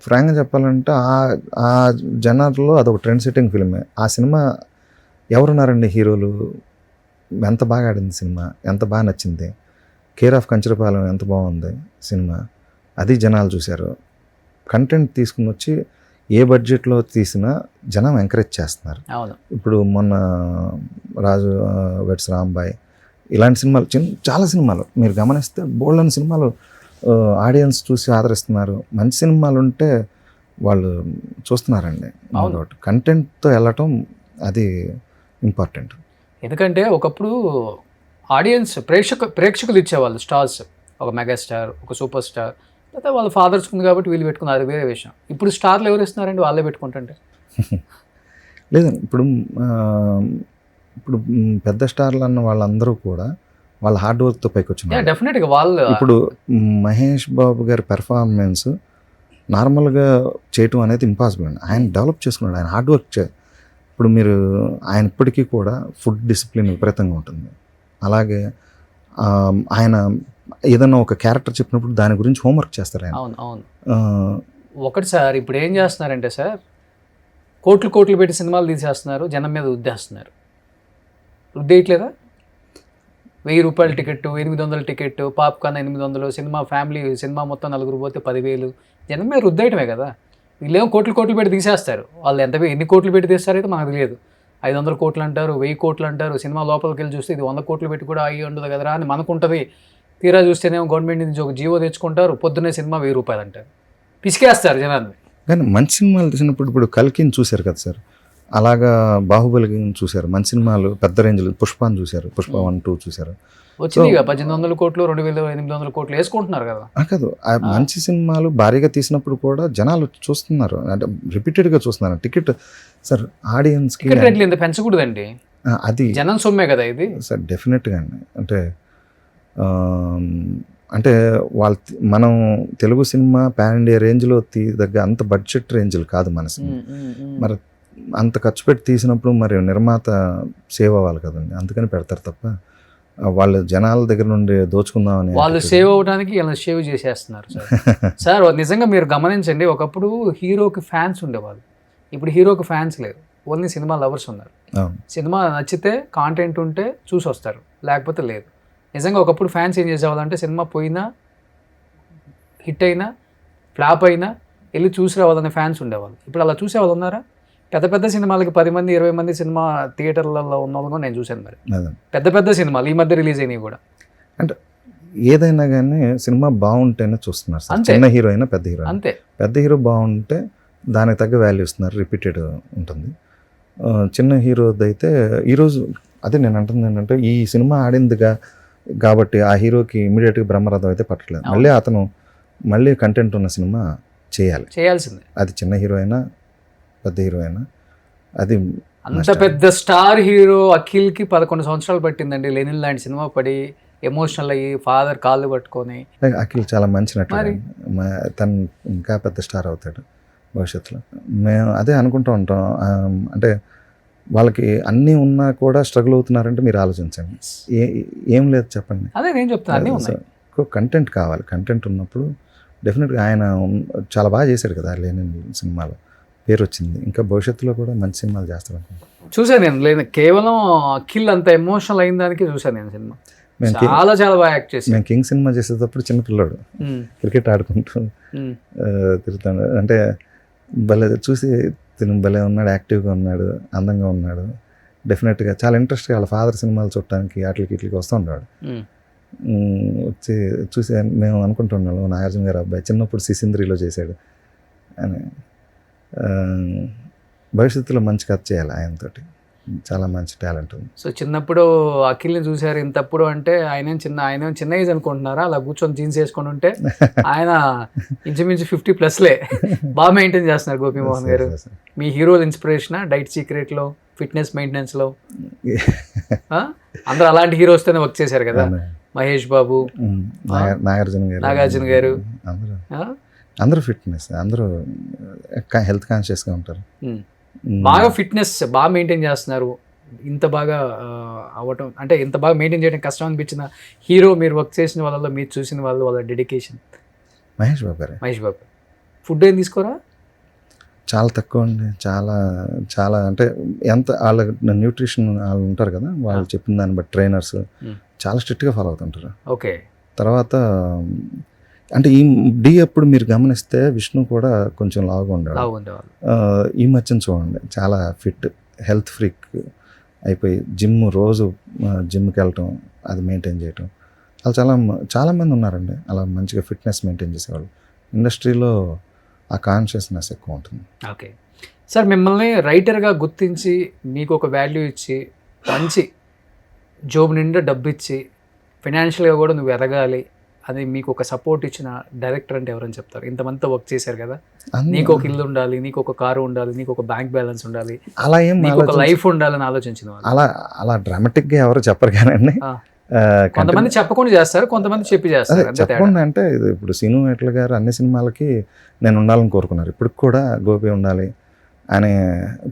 ఫ్రాంక్గా చెప్పాలంటే ఆ జనర్లో అదొక ట్రెండ్ సెట్టింగ్ ఫిల్మే. ఆ సినిమా ఎవరున్నారండి హీరోలు, ఎంత బాగా ఆడింది సినిమా, ఎంత బాగా నచ్చింది. కేర్ ఆఫ్ కంచరపాలెం ఎంత బాగుంది సినిమా, అది జనాలు చూశారు. కంటెంట్ తీసుకుని వచ్చి ఏ బడ్జెట్లో తీసినా జనం ఎంకరేజ్ చేస్తున్నారు. ఇప్పుడు మొన్న రాజు వెట్స్ రాంబాయ్, ఇలాంటి సినిమాలు చాలా సినిమాలు మీరు గమనిస్తే బోల్డన్ సినిమాలు ఆడియన్స్ చూసి ఆదరిస్తున్నారు. మంచి సినిమాలు ఉంటే వాళ్ళు చూస్తున్నారండి. కంటెంట్తో వెళ్ళటం అది ఇంపార్టెంట్. ఎందుకంటే ఒకప్పుడు ఆడియన్స్ ప్రేక్షకులు ఇచ్చేవాళ్ళు స్టార్స్, ఒక మెగాస్టార్, ఒక సూపర్ స్టార్, లేకపోతే వాళ్ళ ఫాదర్స్ ఉంది కాబట్టి వీళ్ళు పెట్టుకున్నారు, అది వేరే విషయం. ఇప్పుడు స్టార్లు ఎవరు ఇస్తున్నారండి, వాళ్ళే పెట్టుకుంటుంటే. లేదండి, ఇప్పుడు పెద్ద స్టార్లు అన్న వాళ్ళందరూ కూడా వాళ్ళ హార్డ్ వర్క్తో పైకి వచ్చినారు. డెఫినెట్గా వాళ్ళు ఇప్పుడు మహేష్ బాబు గారి పెర్ఫార్మెన్స్ నార్మల్గా చేయటం అనేది ఇంపాసిబుల్ అండి. ఆయన డెవలప్ చేసుకున్నాడు, ఆయన హార్డ్ వర్క్ ఇప్పుడు మీరు ఆయన ఇప్పటికీ కూడా ఫుడ్ డిసిప్లిన్ విపరీతంగా ఉంటుంది. అలాగే ఆయన ఏదైనా ఒక క్యారెక్టర్ చెప్పినప్పుడు దాని గురించి హోంవర్క్ చేస్తారు ఆయన. అవును. ఒకటి సార్, ఇప్పుడు ఏం చేస్తున్నారంటే సార్, కోట్లు పెట్టి సినిమాలు తీసేస్తున్నారు, జనం మీద రుద్దేస్తున్నారు. రుద్దేయట్లేదా? 1000 రూపాయల ticket, 800 ticket, popcorn 800, cinema family cinema మొత్తం 4 పోతే 10,000, జనం మీద రుద్దేయటమే కదా. వీళ్ళేమో కోట్లు పెట్టి తీసేస్తారు. వాళ్ళు ఎన్ని కోట్లు పెట్టి తీస్తారైతే మనకు తెలియదు. 500 కోట్లు అంటారు, 1000 కోట్లు అంటారు. సినిమా లోపలికి వెళ్ళి చూస్తే ఇది 100 కోట్లు పెట్టి కూడా అయ్యి ఉండదు కదరా అని మనకుంటుంది. తీరా చూస్తేనేమో గవర్నమెంట్ నుంచి ఒక జీవో తెచ్చుకుంటారు, పొద్దున్నే సినిమా 1000 రూపాయలు అంటారు. పిసికేస్తారు జనాన్ని. కానీ మంచి సినిమాలు తీసినప్పుడు ఇప్పుడు కల్కిని చూశారు కదా సార్, అలాగా బాహుబలిని చూశారు, మంచి సినిమాలు పెద్ద రేంజ్లో పుష్పాన్ని చూశారు, పుష్ప 1, 2 చూశారు. వచ్చింది 1800 కోట్లు 2800 కోట్లు వేసుకుంటున్నారు కదా. కాదు, ఆ మంచి సినిమాలు భారీగా తీసినప్పుడు కూడా జనాలు చూస్తున్నారు, అంటే రిపీటెడ్గా చూస్తున్నారు. టికెట్ సార్ ఆడియన్స్కి టికెట్ రేట్లు ఇంత పెంచకూడదండి, అది జనం సొమ్మే కదా ఇది. సార్ డెఫినెట్గా అండి. అంటే వాళ్ళ మనం తెలుగు సినిమా పాన్ ఇండియా రేంజ్లో దగ్గర అంత బడ్జెట్ రేంజ్లు కాదు మన సినిమా. మరి అంత ఖర్చు పెట్టి తీసినప్పుడు మరి నిర్మాత సేవ్ అవ్వాలి కదండి, అందుకని పెడతారు తప్ప వాళ్ళు జనాల దగ్గర నుండి దోచుకుందామని. వాళ్ళు సేవ్ అవ్వడానికి ఇలా సేవ్ చేసేస్తున్నారు సార్. సార్ నిజంగా మీరు గమనించండి, ఒకప్పుడు హీరోకి ఫ్యాన్స్ ఉండేవాళ్ళు, ఇప్పుడు హీరోకి ఫ్యాన్స్ లేరు, ఓన్లీ సినిమా లవర్స్ ఉన్నారు. సినిమా నచ్చితే కాంటెంట్ ఉంటే చూసి వస్తారు, లేకపోతే లేదు. నిజంగా ఒకప్పుడు ఫ్యాన్స్ ఏం చేసేవాళ్ళంటే సినిమా పోయినా హిట్ అయినా ఫ్లాప్ అయినా వెళ్ళి చూసి రావాలనే ఫ్యాన్స్ ఉండేవాళ్ళు. ఇప్పుడు అలా చూసేవాళ్ళు ఉన్నారా? పెద్ద పెద్ద సినిమాలకి 10 మంది 20 మంది సినిమా థియేటర్లలో ఉన్న వాళ్ళు నేను చూశాను. మరి పెద్ద పెద్ద సినిమాలు ఈ మధ్య రిలీజ్ అయినవి కూడా అంటే ఏదైనా కానీ సినిమా బాగుంటేనే చూస్తున్నారు సార్. చిన్న హీరో అయినా పెద్ద హీరో, అంతే. పెద్ద హీరో బాగుంటే దానికి తగ్గ వాల్యూ ఇస్తున్నారు, రిపీటెడ్ ఉంటుంది. చిన్న హీరోది అయితే ఈరోజు అదే నేను అంటుంది ఏంటంటే, ఈ సినిమా ఆడిందిగా కాబట్టి ఆ హీరోకి ఇమీడియట్గా బ్రహ్మరథం అయితే పట్టలేదు. మళ్ళీ అతను కంటెంట్ ఉన్న సినిమా చేయాల్సిందే. అది చిన్న హీరో అయినా పెద్ద హీరో అయినా. అది అంత పెద్ద స్టార్ హీరో అఖిల్కి 11 సంవత్సరాలు పట్టిందండి లెనిన్ లాంటి సినిమా పడి ఎమోషనల్ అయ్యి ఫాదర్ కాళ్ళు పట్టుకొని. అఖిల్ చాలా మంచి నటుడు, తను ఇంకా పెద్ద స్టార్ అవుతాడు భవిష్యత్తులో. మేము అదే అనుకుంటూ ఉంటాం. అంటే వాళ్ళకి అన్నీ ఉన్నా కూడా స్ట్రగుల్ అవుతున్నారంటే మీరు ఆలోచించండి, ఏం లేదు చెప్పండి. అదే నేను చెప్తాను, కంటెంట్ కావాలి. కంటెంట్ ఉన్నప్పుడు డెఫినెట్గా ఆయన చాలా బాగా చేశాడు కదా లెనిన్ సినిమాలో, పేరు వచ్చింది. ఇంకా భవిష్యత్తులో కూడా మంచి సినిమాలు చేస్తారు అనుకుంటా. చూసాను నేను, లేదు కేవలం అఖిల్ అంత ఎమోషనల్ అయిన దానికి చూసాను నేను సినిమా. చాలా చాలా బాగా యాక్ట్ చేసి. మేము కింగ్ సినిమా చేసేటప్పుడు చిన్నపిల్లాడు క్రికెట్ ఆడుకుంటూ తిరుగుతాడు, అంటే భలే చూసి తిను భలే ఉన్నాడు, యాక్టివ్గా ఉన్నాడు, అందంగా ఉన్నాడు. డెఫినెట్గా చాలా ఇంట్రెస్ట్గా వాళ్ళ ఫాదర్ సినిమాలు చూడటానికి ఇట్లకి వస్తూ ఉన్నాడు. వచ్చి చూసి మేము అనుకుంటున్నాము, నాగార్జున గారు అబ్బాయి చిన్నప్పుడు సిసింద్రిలో చేశాడు అని. భవిష్యత్తులో మంచి కథ చేయాలి ఆయనతోటి, చాలా మంచి టాలెంట్ ఉంది. సో చిన్నప్పుడు అఖిల్ని చూశారు, ఇంతప్పుడు అంటే ఆయన చిన్న ఏజ్ అనుకుంటున్నారా? అలా కూర్చొని జీన్స్ వేసుకొని ఉంటే ఆయన ఇంచుమించు 50+లే. బాగా మెయింటైన్ చేస్తున్నారు గోపీమోహన్ గారు. మీ హీరోలు ఇన్స్పిరేషనా డైట్ సీక్రెట్లో, ఫిట్నెస్ మెయింటెనెన్స్లో? అందరూ అలాంటి హీరోస్తోనే వర్క్ చేశారు కదా, మహేష్ బాబు, నాగార్జున గారు, అందరూ ఫిట్నెస్, అందరూ హెల్త్ కాన్షియస్గా ఉంటారు. బాగా ఫిట్నెస్ బాగా మెయింటైన్ చేస్తున్నారు. ఇంత బాగా అవ్వటం అంటే ఇంత బాగా మెయింటైన్ చేయడం కష్టం అనిపించిన హీరో మీరు వర్క్ చేసిన వాళ్ళలో మీరు చూసిన వాళ్ళ డెడికేషన్? మహేష్ బాబు. ఫుడ్ ఏం తీసుకోరా? చాలా తక్కువ అండి, చాలా అంటే ఎంత వాళ్ళ న్యూట్రిషన్ వాళ్ళు ఉంటారు కదా, వాళ్ళు చెప్పిన దాన్ని బట్టి ట్రైనర్స్ చాలా స్ట్రిక్ట్గా ఫాలో అవుతుంటారు. ఓకే. తర్వాత అంటే అప్పుడు మీరు గమనిస్తే విష్ణు కూడా కొంచెం లావుగా ఉండేవాళ్ళు. ఈ మధ్యన చూడండి చాలా ఫిట్, హెల్త్ ఫ్రీక్ అయిపోయి రోజు జిమ్కి వెళ్ళటం, అది మెయింటైన్ చేయటం. వాళ్ళు చాలామంది ఉన్నారండి అలా మంచిగా ఫిట్నెస్ మెయింటైన్ చేసేవాళ్ళు. ఇండస్ట్రీలో ఆ కాన్షియస్నెస్ ఎక్కువ ఉంటుంది. ఓకే సార్, మిమ్మల్ని రైటర్గా గుర్తించి మీకు ఒక వాల్యూ ఇచ్చి మంచి జాబ్ నిండా డబ్బు ఇచ్చి ఫైనాన్షియల్గా కూడా నువ్వు ఎదగాలి అది మీకు ఒక సపోర్ట్ ఇచ్చిన డైరెక్టర్ అంటే ఎవరని చెప్తారు? ఇంతమందితో వర్క్ చేశారు కదా, నీకు ఒక ఇల్లు ఉండాలి, నీకు ఒక కారు ఉండాలి, నీకు ఒక బ్యాంక్ బ్యాలెన్స్ ఉండాలి, అలా ఏం ఒక లైఫ్ ఉండాలని ఆలోచించిన వాళ్ళు అలా డ్రామాటిక్గా ఎవరు చెప్పరు కానీ కొంతమంది చెప్పకుండా చేస్తారు, కొంతమంది చెప్పి చేస్తారు. చెప్పకుండా అంటే ఇప్పుడు సీను ఎట్ల గారు అన్ని సినిమాలకి నేను ఉండాలని కోరుకున్నారు, ఇప్పుడు కూడా గోపి ఉండాలి అని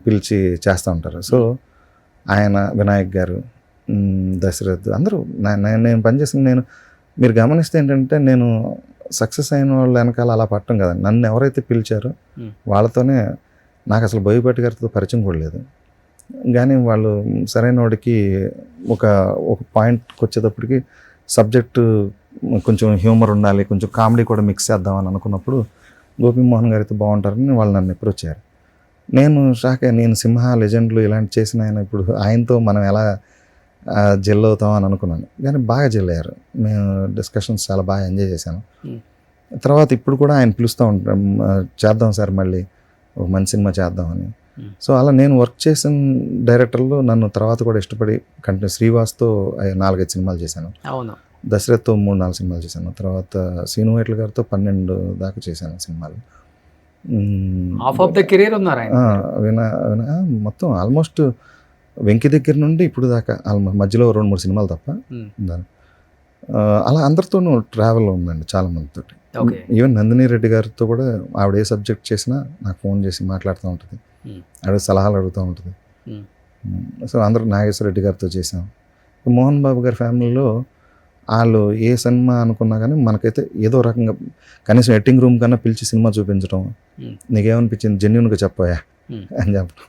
పిలిచి చేస్తూ ఉంటారు. సో ఆయన, వినాయక్ గారు, దశరథ్ అందరూ నేను పనిచేసిన మీరు గమనిస్తే ఏంటంటే నేను సక్సెస్ అయిన వాళ్ళ వెనకాల అలా పట్టడం కదా, నన్ను ఎవరైతే పిలిచారో వాళ్ళతోనే. నాకు అసలు బోయపాటి గారితో పరిచయం కూడా లేదు, కానీ వాళ్ళు సరైన వాడికి ఒక పాయింట్కి వచ్చేటప్పటికి సబ్జెక్టు కొంచెం హ్యూమర్ ఉండాలి, కొంచెం కామెడీ కూడా మిక్స్ చేద్దామని అనుకున్నప్పుడు గోపీమోహన్ గారితో బాగుంటారని వాళ్ళు నన్ను అప్రోచ్ అయ్యారు. నేను సింహ, లెజెండ్లు ఇలాంటి చేసిన ఆయన ఇప్పుడు ఆయనతో మనం ఎలా జెల్ అవుతాం అని అనుకున్నాను, కానీ బాగా జెల్ అయ్యారు. మేము డిస్కషన్స్ చాలా బాగా ఎంజాయ్ చేశాను. తర్వాత ఇప్పుడు కూడా ఆయన పిలుస్తూ ఉంటాం, చేద్దాం సార్ మళ్ళీ ఒక మంచి సినిమా చేద్దామని. సో అలా నేను వర్క్ చేసిన డైరెక్టర్లు నన్ను తర్వాత కూడా ఇష్టపడి కంటిన్యూ. శ్రీవాస్తో 4-5 సినిమాలు చేశాను, అవును. దశరథ్తో 3-4 సినిమాలు చేశాను, తర్వాత శ్రీను వైట్ల గారితో 12 దాకా చేశాను సినిమాలు. హాఫ్ ఆఫ్ ద కెరీర్ ఉన్నారు ఆయన. మొత్తం ఆల్మోస్ట్ వెంకి దగ్గర నుండి ఇప్పుడు దాకా మధ్యలో 2-3 సినిమాలు తప్ప. అలా అందరితోనూ ట్రావెల్ ఉందండి చాలా మందితో. ఈవెన్ నందిని రెడ్డి గారితో కూడా ఆవిడ ఏ సబ్జెక్ట్ చేసినా నాకు ఫోన్ చేసి మాట్లాడుతూ ఉంటుంది, ఆవిడ సలహాలు అడుగుతూ ఉంటుంది. సో అందరూ నాగేశ్వర రెడ్డి గారితో చేసాం. మోహన్ బాబు గారి ఫ్యామిలీలో వాళ్ళు ఏ సినిమా అనుకున్నా కానీ మనకైతే ఏదో రకంగా కనీసం ఎడిటింగ్ రూమ్ కన్నా పిలిచి సినిమా చూపించడం, నీకేమనిపించింది జెన్యున్గా చెప్పాయా అని చెప్పడం,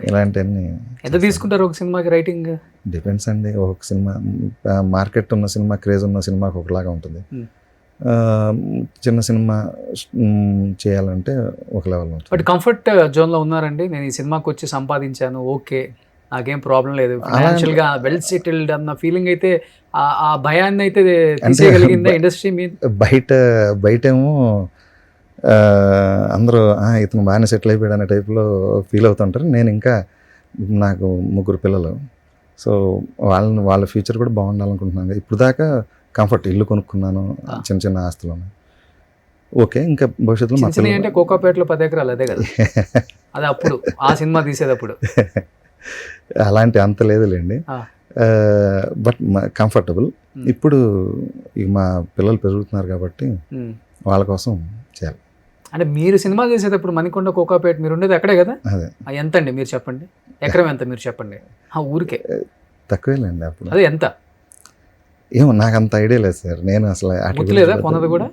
ఇలాంటివన్నీ. ఎంత తీసుకుంటారు ఒక సినిమాకి రైటింగ్? డిపెండ్స్ అండి. ఒక సినిమా మార్కెట్ ఉన్న సినిమా, క్రేజ్ ఉన్న సినిమాకి ఒకలాగా ఉంటుంది. చిన్న సినిమా చేయాలంటే ఒక లెవెల్ ఉంటుంది. బట్ కంఫర్ట్ జోన్లో ఉన్నారండి, నేను ఈ సినిమాకి వచ్చి సంపాదించాను, ఓకే నాకేం ప్రాబ్లం లేదు, ఫైనాన్షియల్గా వెల్ సెటిల్డ్ అన్న ఫీలింగ్ అయితే, ఆ భయాన్ని అయితే తీసేయగలిగిందా ఇండస్ట్రీ మీద? బయటేమో అందరూ ఇతను బాగానే సెటిల్ అయిపోయాడు అనే టైప్లో ఫీల్ అవుతుంటారు. నేను ఇంకా నాకు 3 పిల్లలు, సో వాళ్ళ ఫ్యూచర్ కూడా బాగుండాలనుకుంటున్నాను. ఇప్పుడు దాకా కంఫర్ట్, ఇల్లు కొనుక్కున్నాను, చిన్న చిన్న ఆస్తులు ఉన్నాయి, ఓకే. ఇంకా భవిష్యత్తులో అంటే కోకాపేటలో 10 ఎకరాలు అదే కదా, అది అప్పుడు ఆ సినిమా తీసేటప్పుడు. అలాంటి అంత లేదులేండి, బట్ కంఫర్టబుల్. ఇప్పుడు మా పిల్లలు పెరుగుతున్నారు కాబట్టి వాళ్ళ కోసం చేయాలి. అంటే మీరు సినిమా చేసేటప్పుడు మణికొండ, కోకాపేట మీరు ఉండేది అక్కడే కదా? అదే. ఎంత అండి మీరు చెప్పండి, ఎకరం ఎంత మీరు చెప్పండి? ఊరికే తక్కువేలేండి అప్పుడు. అదే ఎంత ఏమో నాకు అంత ఐడియా లేదు సార్, నేను అసలు లేదా కొన్నది కూడా.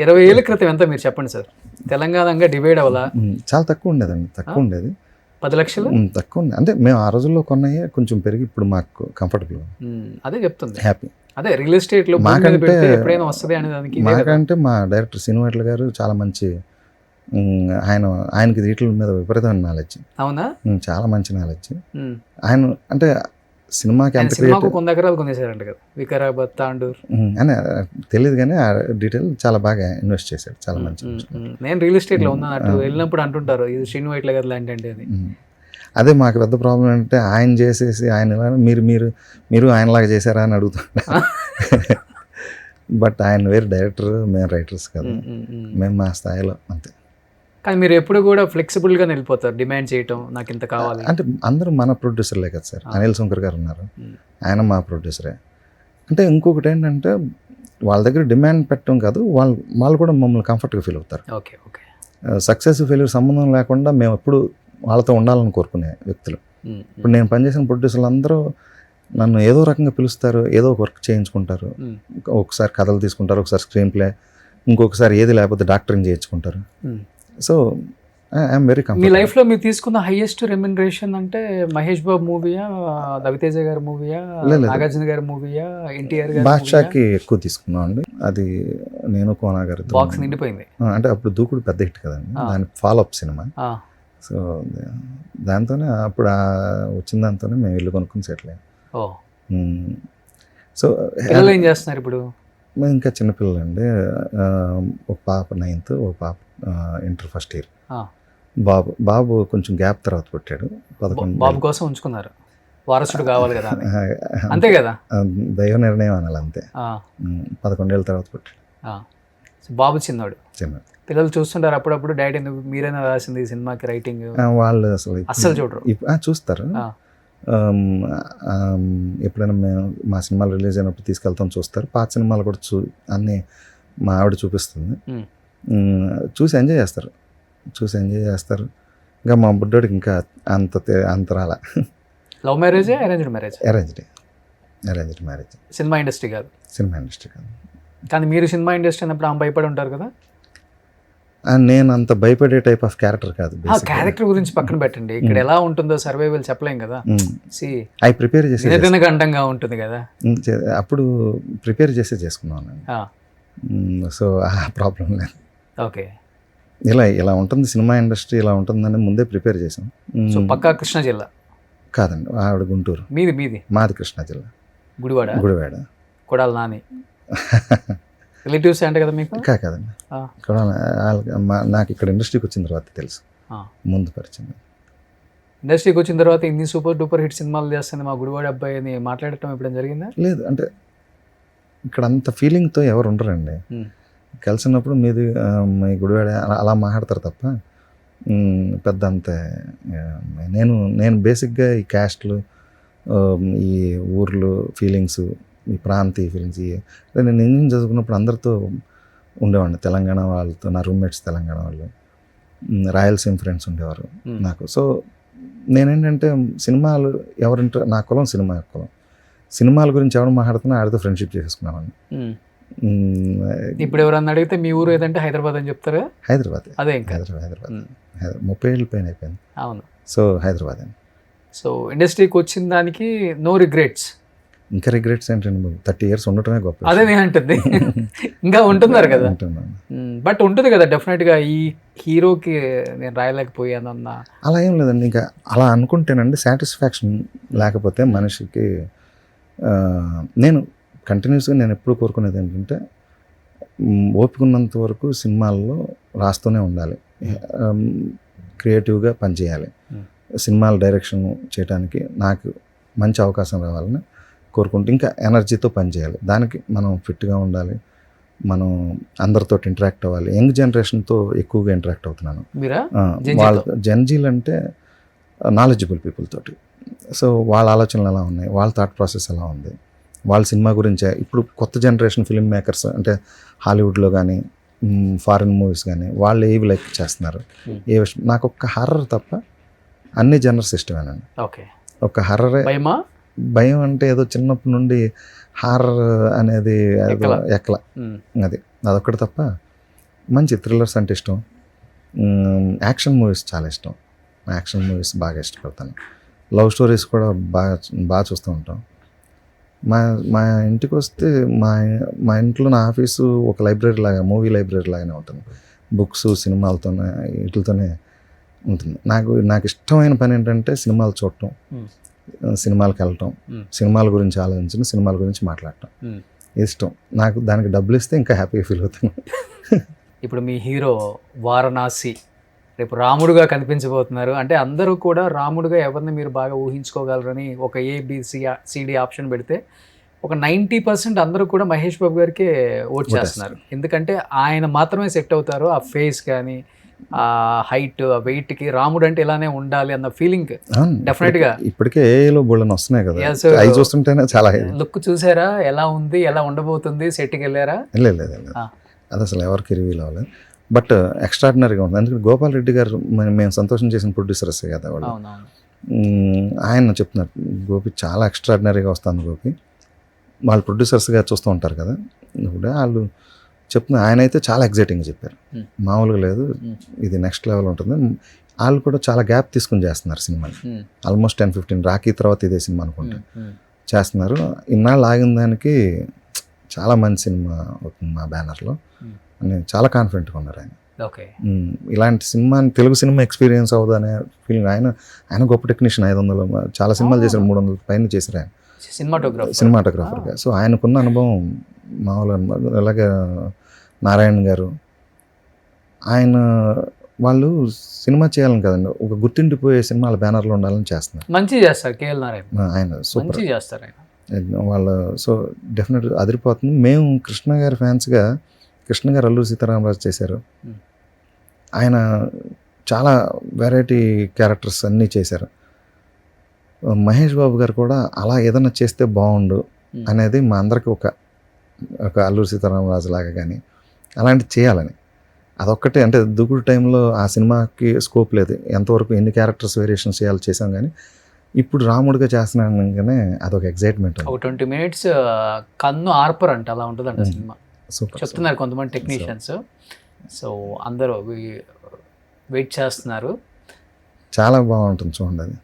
20 ఏళ్ళ క్రితం ఎంత మీరు చెప్పండి సార్? తెలంగాణగా డివైడ్ అవ్వాలా? చాలా తక్కువ ఉండేదండి, తక్కువ ఉండేది. 10 లక్షలు తక్కువ ఉంది. అంటే మేము ఆ రోజుల్లో కొన్నాయే కొంచెం పెరిగి ఇప్పుడు మాకు కంఫర్టబుల్. అదే చెప్తుంది, హ్యాపీ. అదే రియల్ ఎస్టేట్ లో మాకంటే ఎప్పుడైనా వస్తుంది అనే దానికి. మాకంటే మా డైరెక్టర్ శ్రీను వైట్ల గారు చాలా మంచి, ఆయనకి వీటి మీద విపరీతమైన నాలెడ్జ్. అవునా? చాలా మంచి నాలెడ్జ్ ఆయన. అంటే సినిమాకి ఎంత సినిమాకు 100 ఎకరాలు కొనేసారంట కదా, వికారాబాద్, తాండూర్ అని తెలియదు కానీ ఆ డీటెయిల్ చాలా బాగా ఇన్వెస్ట్ చేశాడు, చాలా మంచి. నేను రియల్ ఎస్టేట్ లో ఉన్నాను, అటు వెళ్ళినప్పుడు అంటుంటారు ఇది శ్రీను వైట్ల గారు లాంటి అంటే అది. అదే మాకు పెద్ద ప్రాబ్లం అంటే ఆయన చేసేసి ఆయన మీరు ఆయనలాగా చేశారా అని అడుగుతాడు. బట్ ఆయన వేరే డైరెక్టర్, మేము రైటర్స్ కదా, మేము మా స్థాయిలో అంతే. కానీ మీరు ఎప్పుడు కూడా ఫ్లెక్సిబుల్గా వెళ్ళిపోతారు, డిమాండ్ చేయటం నాకు ఇంత కావాలి అంటే. అందరూ మన ప్రొడ్యూసర్లే కదా సార్, అనిల్ శంకర్ గారు ఉన్నారు, ఆయన మా ప్రొడ్యూసరే. అంటే ఇంకొకటి ఏంటంటే వాళ్ళ దగ్గర డిమాండ్ పెట్టడం కాదు, వాళ్ళు కూడా మమ్మల్ని కంఫర్ట్గా ఫీల్ అవుతారు. Okay okay. సక్సెస్ ఫెయిల్యూర్ సంబంధం లేకుండా మేము ఎప్పుడు వాళ్ళతో ఉండాలని కోరుకునే వ్యక్తులు. ఇప్పుడు నేను పనిచేసిన ప్రొడ్యూసర్లు అందరూ నన్ను ఏదో రకంగా పిలుస్తారు, ఏదో ఒక వర్క్ చేయించుకుంటారు. ఒకసారి కథలు తీసుకుంటారు, ఒకసారి స్క్రీన్ ప్లే, ఇంకొకసారి ఏది లేకపోతే డాక్టరింగ్ చేయించుకుంటారు. So I'm very comfortable. మీ లైఫ్లో మీరు తీసుకున్న హైయెస్ట్ రెమ్యునరేషన్ అంటే మహేష్ బాబు మూవీయా, రవితేజ గారి మూవీయా, నాగార్జున గారి మూవీయా, ఎన్టీఆర్ గారి? బాద్షాకి ఎక్కువ తీసుకున్నాం అండి, అది నేను కోనా గారి బాక్స్ నిండిపోయింది. అంటే అప్పుడు దూకుడు పెద్ద హిట్ కదండి, దాని ఫాలోఅప్ సినిమా. సో దాంతోనే అప్పుడు వచ్చిన దాంతోనే మేము ఇల్లు కొనుక్కుని సెటిల్ అయ్యాం. సో ఏం చేస్తున్నారు ఇప్పుడు? మేము ఇంకా చిన్నపిల్లలు అండి, ఒక పాప 9th, ఒక పాప ఇంటర్ ఫస్ట్ ఇయర్. బాబు కొంచెం గ్యాప్ తర్వాత పుట్టాడు. 11. బాబు కోసం ఉంచుకున్నారు, వారసుడు కావాలి కదా, అంతే కదా, దైవ నిర్ణయం అనాలి అంతే. 11 ఏళ్ళ తర్వాత పుట్టాడు బాబు. చిన్నోడు. పిల్లలు చూస్తుంటారు అప్పుడప్పుడు, డాడీ మీరైనా రాసింది ఈ సినిమాకి రైటింగ్? వాళ్ళు అసలు చూడరు, చూస్తారు. ఎప్పుడైనా మేము మా సినిమాలు రిలీజ్ అయినప్పుడు తీసుకెళ్తాం, చూస్తారు. పాత సినిమాలు కూడా అన్నీ మా ఆవిడ చూపిస్తుంది, చూసి ఎంజాయ్ చేస్తారు. ఇంకా మా బుడ్డోడికి ఇంకా అంత రాలా. Love marriage, arranged marriage? Arranged marriage. Cinema industry కాదు? సినిమా ఇండస్ట్రీ కాదు. కానీ మీరు సినిమా ఇండస్ట్రీ అన్నప్పుడు ఆమె భయపడి ఉంటారు కదా? నేను అంత భయపడే టైప్ ఆఫ్ క్యారెక్టర్ కాదు. క్యారెక్టర్ గురించి పక్కన పెట్టండి, ఇక్కడ ఎలా ఉంటుందో సర్వైవల్ చెప్పలేం కదా. అవి ప్రిపేర్ చేసి గంటంగా ఉంటుంది కదా, అప్పుడు ప్రిపేర్ చేసి చేసుకున్నాను. సో ఆ ప్రాబ్లం లేదు. ఓకే. ఇలా ఉంటుంది సినిమా ఇండస్ట్రీ, ఇలా ఉంటుందని ముందే ప్రిపేర్ చేసాం. సో పక్కా కృష్ణా జిల్లా కాదండి, ఆవిడ గుంటూరు. మీది? మాది కృష్ణా జిల్లా, గుడివాడ. కొడాలి నాని. రిలేటివ్స్ అంటే కదా మీకు? కాదండి, ఆ. ఇక్కడ నాకు ఇక్కడ ఇండస్ట్రీకి వచ్చిన తర్వాత తెలుసు, ఆ. ముందు పరిచయం. ఇండస్ట్రీకి వచ్చిన తర్వాత ఇన్ని సూపర్ డూపర్ హిట్ సినిమాలు చేస్తుంది మా గుడివాడ అబ్బాయి అని మాట్లాడటం ఎప్పుడైనా జరిగిందా? లేదు, అంటే ఇక్కడ అంత ఫీలింగ్తో ఎవరు ఉండరండి. కలిసినప్పుడు మీది మీ గుడివాడ అలా మాట్లాడతారు తప్ప పెద్ద అంతే. నేను బేసిక్గా ఈ క్యాస్ట్లు, ఈ ఊర్లు ఫీలింగ్స్, ఈ ప్రాంతీయ ఫీలింగ్స్, నేను ఇంజనీరింగ్ చదువుకున్నప్పుడు అందరితో ఉండేవాడిని. తెలంగాణ వాళ్ళతో నా రూమ్మేట్స్ తెలంగాణ వాళ్ళు, రాయలసీమ ఫ్రెండ్స్ ఉండేవారు నాకు. సో నేనేంటంటే సినిమాలు ఎవరింటో, నా కులం సినిమా కులం, సినిమాల గురించి ఎవరు మాట్లాడుతున్నా ఆడితో ఫ్రెండ్షిప్ చేసుకున్నామని. ఇప్పుడు ఎవరన్నా అడిగితే మీ ఊరు ఏదంటే హైదరాబాద్ అని చెప్తారా? హైదరాబాద్. అదే ఇంకా హైదరాబాద్ 30 ఏళ్ళ పైన అయిపోయింది. అవును. సో హైదరాబాద్ అండి. సో ఇండస్ట్రీకి వచ్చిన దానికి నో రిగ్రెట్స్? ఇంకా రిగ్రెట్స్ ఏంటండి, 30 years ఉండటమే గొప్ప. అదే నేను అంటుంది. ఇంకా ఉంటున్నారు కదా. బట్ ఉంటుంది కదా డెఫినెట్గా, ఈ హీరోకి నేను రాయలేకపోయాను అన్న. అలా ఏం లేదండి, ఇంకా అలా అనుకుంటేనండి సాటిస్ఫాక్షన్ లేకపోతే మనిషికి. నేను కంటిన్యూస్గా నేను ఎప్పుడు కోరుకునేది ఏంటంటే ఓపిక ఉన్నంత వరకు సినిమాల్లో రాస్తూనే ఉండాలి, క్రియేటివ్గా పనిచేయాలి. సినిమాల డైరెక్షన్ చేయడానికి నాకు మంచి అవకాశం రావాలని కోరుకుంటూ ఇంకా ఎనర్జీతో పనిచేయాలి. దానికి మనం ఫిట్గా ఉండాలి, మనం అందరితో ఇంటరాక్ట్ అవ్వాలి. యంగ్ జనరేషన్తో ఎక్కువగా ఇంటరాక్ట్ అవుతున్నాను. వాళ్ళ జెన్జీలు అంటే నాలెడ్జబుల్ పీపుల్ తోటి. సో వాళ్ళ ఆలోచనలు ఎలా ఉన్నాయి, వాళ్ళ థాట్ ప్రాసెస్ ఎలా ఉంది, వాళ్ళ సినిమా గురించే. ఇప్పుడు కొత్త జనరేషన్ ఫిల్మ్ మేకర్స్ అంటే హాలీవుడ్లో కానీ ఫారిన్ మూవీస్ కానీ వాళ్ళు ఏవి లైక్ చేస్తున్నారు, ఏ విషయం. నాకు ఒక్క హర్రర్ తప్ప అన్ని జనర్స్ ఇష్టమేనండి. ఓకే. ఒక హర్రరే భయం అంటే ఏదో చిన్నప్పటి నుండి హారర్ అనేది ఎక్కల, అదొక్కటి తప్ప. మంచి థ్రిల్లర్స్ అంటే ఇష్టం, యాక్షన్ మూవీస్ చాలా ఇష్టం. యాక్షన్ మూవీస్ బాగా ఇష్టపడతాను. లవ్ స్టోరీస్ కూడా బాగా చూస్తూ ఉంటాం. మా ఇంటికి వస్తే మా ఇంట్లో నా ఆఫీసు ఒక లైబ్రరీ లాగా, మూవీ లైబ్రరీ లాగానే ఉంటుంది. బుక్స్, సినిమాలతోనే, వీటితోనే ఉంటుంది. నాకు ఇష్టమైన పని ఏంటంటే సినిమాలు చూడటం, సినిమాలకు వెళ్ళటం, సినిమాల గురించి ఆలోచించడం, సినిమాల గురించి మాట్లాడటం ఇష్టం నాకు. దానికి డబ్బులు ఇస్తే ఇంకా హ్యాపీగా ఫీల్ అవుతాను. ఇప్పుడు మీ హీరో వారణాసి రేపు రాముడుగా కనిపించబోతున్నారు. అంటే అందరూ కూడా రాముడుగా ఎవరిని మీరు బాగా ఊహించుకోగలరని ఒక ABCD ఆప్షన్ పెడితే ఒక 90% అందరూ కూడా మహేష్ బాబు గారికే ఓట్ చేస్తున్నారు. ఎందుకంటే ఆయన మాత్రమే సెట్ అవుతారు. ఆ ఫేస్ కానీ, ఆ హైట్, ఆ వెయిట్కి రాముడు అంటే ఇలానే ఉండాలి అన్న ఫీలింగ్ డెఫినెట్గా. ఇప్పటికే ఏలో బోల్డెన్ వస్తున్నాయి కదా, అవి చూస్తుంటేనే చాలా. లుక్ చూసారా ఎలా ఉంది, ఎలా ఉండబోతుంది, సెట్కి వెళ్ళారా? లేదు, అది అసలు ఎవరికి రివీల్ అవ్వలేదు. బట్ ఎక్స్ట్రాడినరీగా ఉంది. అందుకని గోపాల్ రెడ్డి గారు మేము సంతోషం చేసిన ప్రొడ్యూసర్స్ కదా వాళ్ళు, ఆయన చెప్తున్నారు గోపి చాలా ఎక్స్ట్రాడినరీగా వస్తుంది గోపి. వాళ్ళు ప్రొడ్యూసర్స్గా చూస్తూ ఉంటారు కదా, ఇప్పుడు వాళ్ళు చెప్తున్నారు. ఆయన అయితే చాలా ఎగ్జైటింగ్గా చెప్పారు, మామూలుగా లేదు, ఇది నెక్స్ట్ లెవెల్ ఉంటుంది. వాళ్ళు కూడా చాలా గ్యాప్ తీసుకుని చేస్తున్నారు సినిమాని. ఆల్మోస్ట్ 10-15 రాఖీ తర్వాత ఇదే సినిమా అనుకుంటా చేస్తున్నారు. ఇన్నాళ్ళు ఆగిన దానికి చాలా మంచి సినిమా అవుతుంది మా బ్యానర్లో అని చాలా కాన్ఫిడెంట్గా ఉన్నారు ఆయన. ఇలాంటి సినిమాని, తెలుగు సినిమా ఎక్స్పీరియన్స్ అవుతుంది అనే ఫీలింగ్. ఆయన గొప్ప టెక్నీషియన్, 500 చాలా సినిమాలు చేశారు, 300 పైన చేశారు ఆయన సినిమాటోగ్రాఫర్గా. సో ఆయనకున్న అనుభవం మామూలు. అలాగే నారాయణ గారు, ఆయన వాళ్ళు సినిమా చేయాలని కదండి, ఒక గుర్తుండిపోయే సినిమాల బ్యానర్లో ఉండాలని చేస్తున్నారు. మంచి చేస్తారు KL నారాయణ, ఆయన సూపర్ చేస్తారు వాళ్ళు. సో డెఫినెట్ అదిరిపోతుంది. మేము కృష్ణ గారి ఫ్యాన్స్గా, కృష్ణ గారు అల్లూరి సీతారామరాజు చేశారు. ఆయన చాలా వెరైటీ క్యారెక్టర్స్ అన్నీ చేశారు. మహేష్ బాబు గారు కూడా అలా ఏదైనా చేస్తే బాగుండు అనేది మా అందరికి ఒక అల్లూరి సీతారామరాజు లాగా కానీ అలాంటివి చేయాలని. అదొక్కటే. అంటే దూకుడు టైంలో ఆ సినిమాకి స్కోప్ లేదు, ఎంతవరకు ఎన్ని క్యారెక్టర్స్ వేరియేషన్స్ చేసాం. కానీ ఇప్పుడు రాముడిగా చేస్తున్నాగానే అదొక ఎగ్జైట్మెంట్. 20 minutes కన్ను ఆర్పర్ అంటే అలా ఉంటుంది అంట సినిమా, చెప్తున్నారు కొంతమంది టెక్నీషియన్స్. సో అందరూ వెయిట్ చేస్తున్నారు. చాలా బాగుంటుంది చూడండి అది.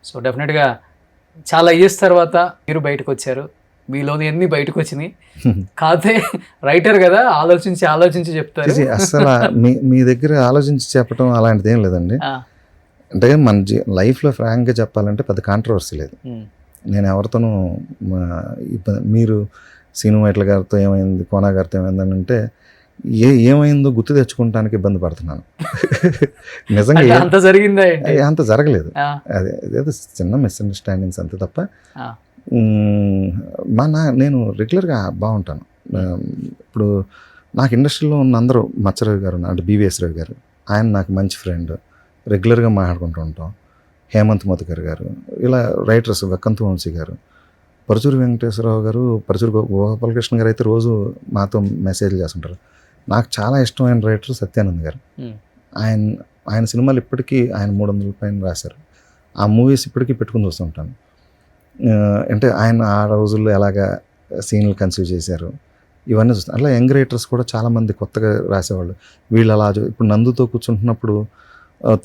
సో డెఫినెట్గా చాలా ఇయర్స్ తర్వాత మీరు బయటకు వచ్చారు, మీలోని ఎన్ని బయటకు వచ్చినాయి. కాదే రైటర్ కదా, ఆలోచించి చెప్తారు. అసలు మీ దగ్గర ఆలోచించి చెప్పడం అలాంటిది ఏం లేదండి. అంటే మన లైఫ్లో ఫ్రాంక్గా చెప్పాలంటే పెద్ద కాంట్రవర్సీ లేదు. నేను ఎవరితోనూ మీరు సీను వైట్ల గారితో ఏమైంది, కోనా గారితో ఏమైంది అని అంటే ఏమైందో గుర్తు తెచ్చుకోవడానికి ఇబ్బంది పడుతున్నాను. నిజంగా అంత జరిగిందా? అంత జరగలేదు, అదేదో చిన్న మిస్అండర్స్టాండింగ్స్ అంతే తప్ప. నేను రెగ్యులర్గా బాగుంటాను. ఇప్పుడు నాకు ఇండస్ట్రీలో ఉన్న అందరూ మచ్చరవి గారు అంటే బివిఎస్ రవి గారు, ఆయన నాకు మంచి ఫ్రెండ్, రెగ్యులర్గా మాట్లాడుకుంటూ ఉంటాం. హేమంత్ మధుకర్ గారు, ఇలా రైటర్స్ వెక్కంతు వంశీ గారు, పరుచూరి వెంకటేశ్వరరావు గారు, పరుచూరి గోపాలకృష్ణ గారు అయితే రోజు మాతో మెసేజ్లు చేస్తుంటారు. నాకు చాలా ఇష్టమైన రైటర్ సత్యానంద్ గారు. ఆయన సినిమాలు ఇప్పటికీ ఆయన 300 పైన రాశారు. ఆ మూవీస్ ఇప్పటికీ పెట్టుకుని చూస్తుంటాను. అంటే ఆయన ఆ రోజుల్లో ఎలాగా సీన్లు కన్సీవ్ చేశారు ఇవన్నీ చూస్తాను. అట్లా యంగ్ రైటర్స్ కూడా చాలామంది కొత్తగా రాసేవాళ్ళు. వీళ్ళు అలా ఇప్పుడు నందుతో కూర్చుంటున్నప్పుడు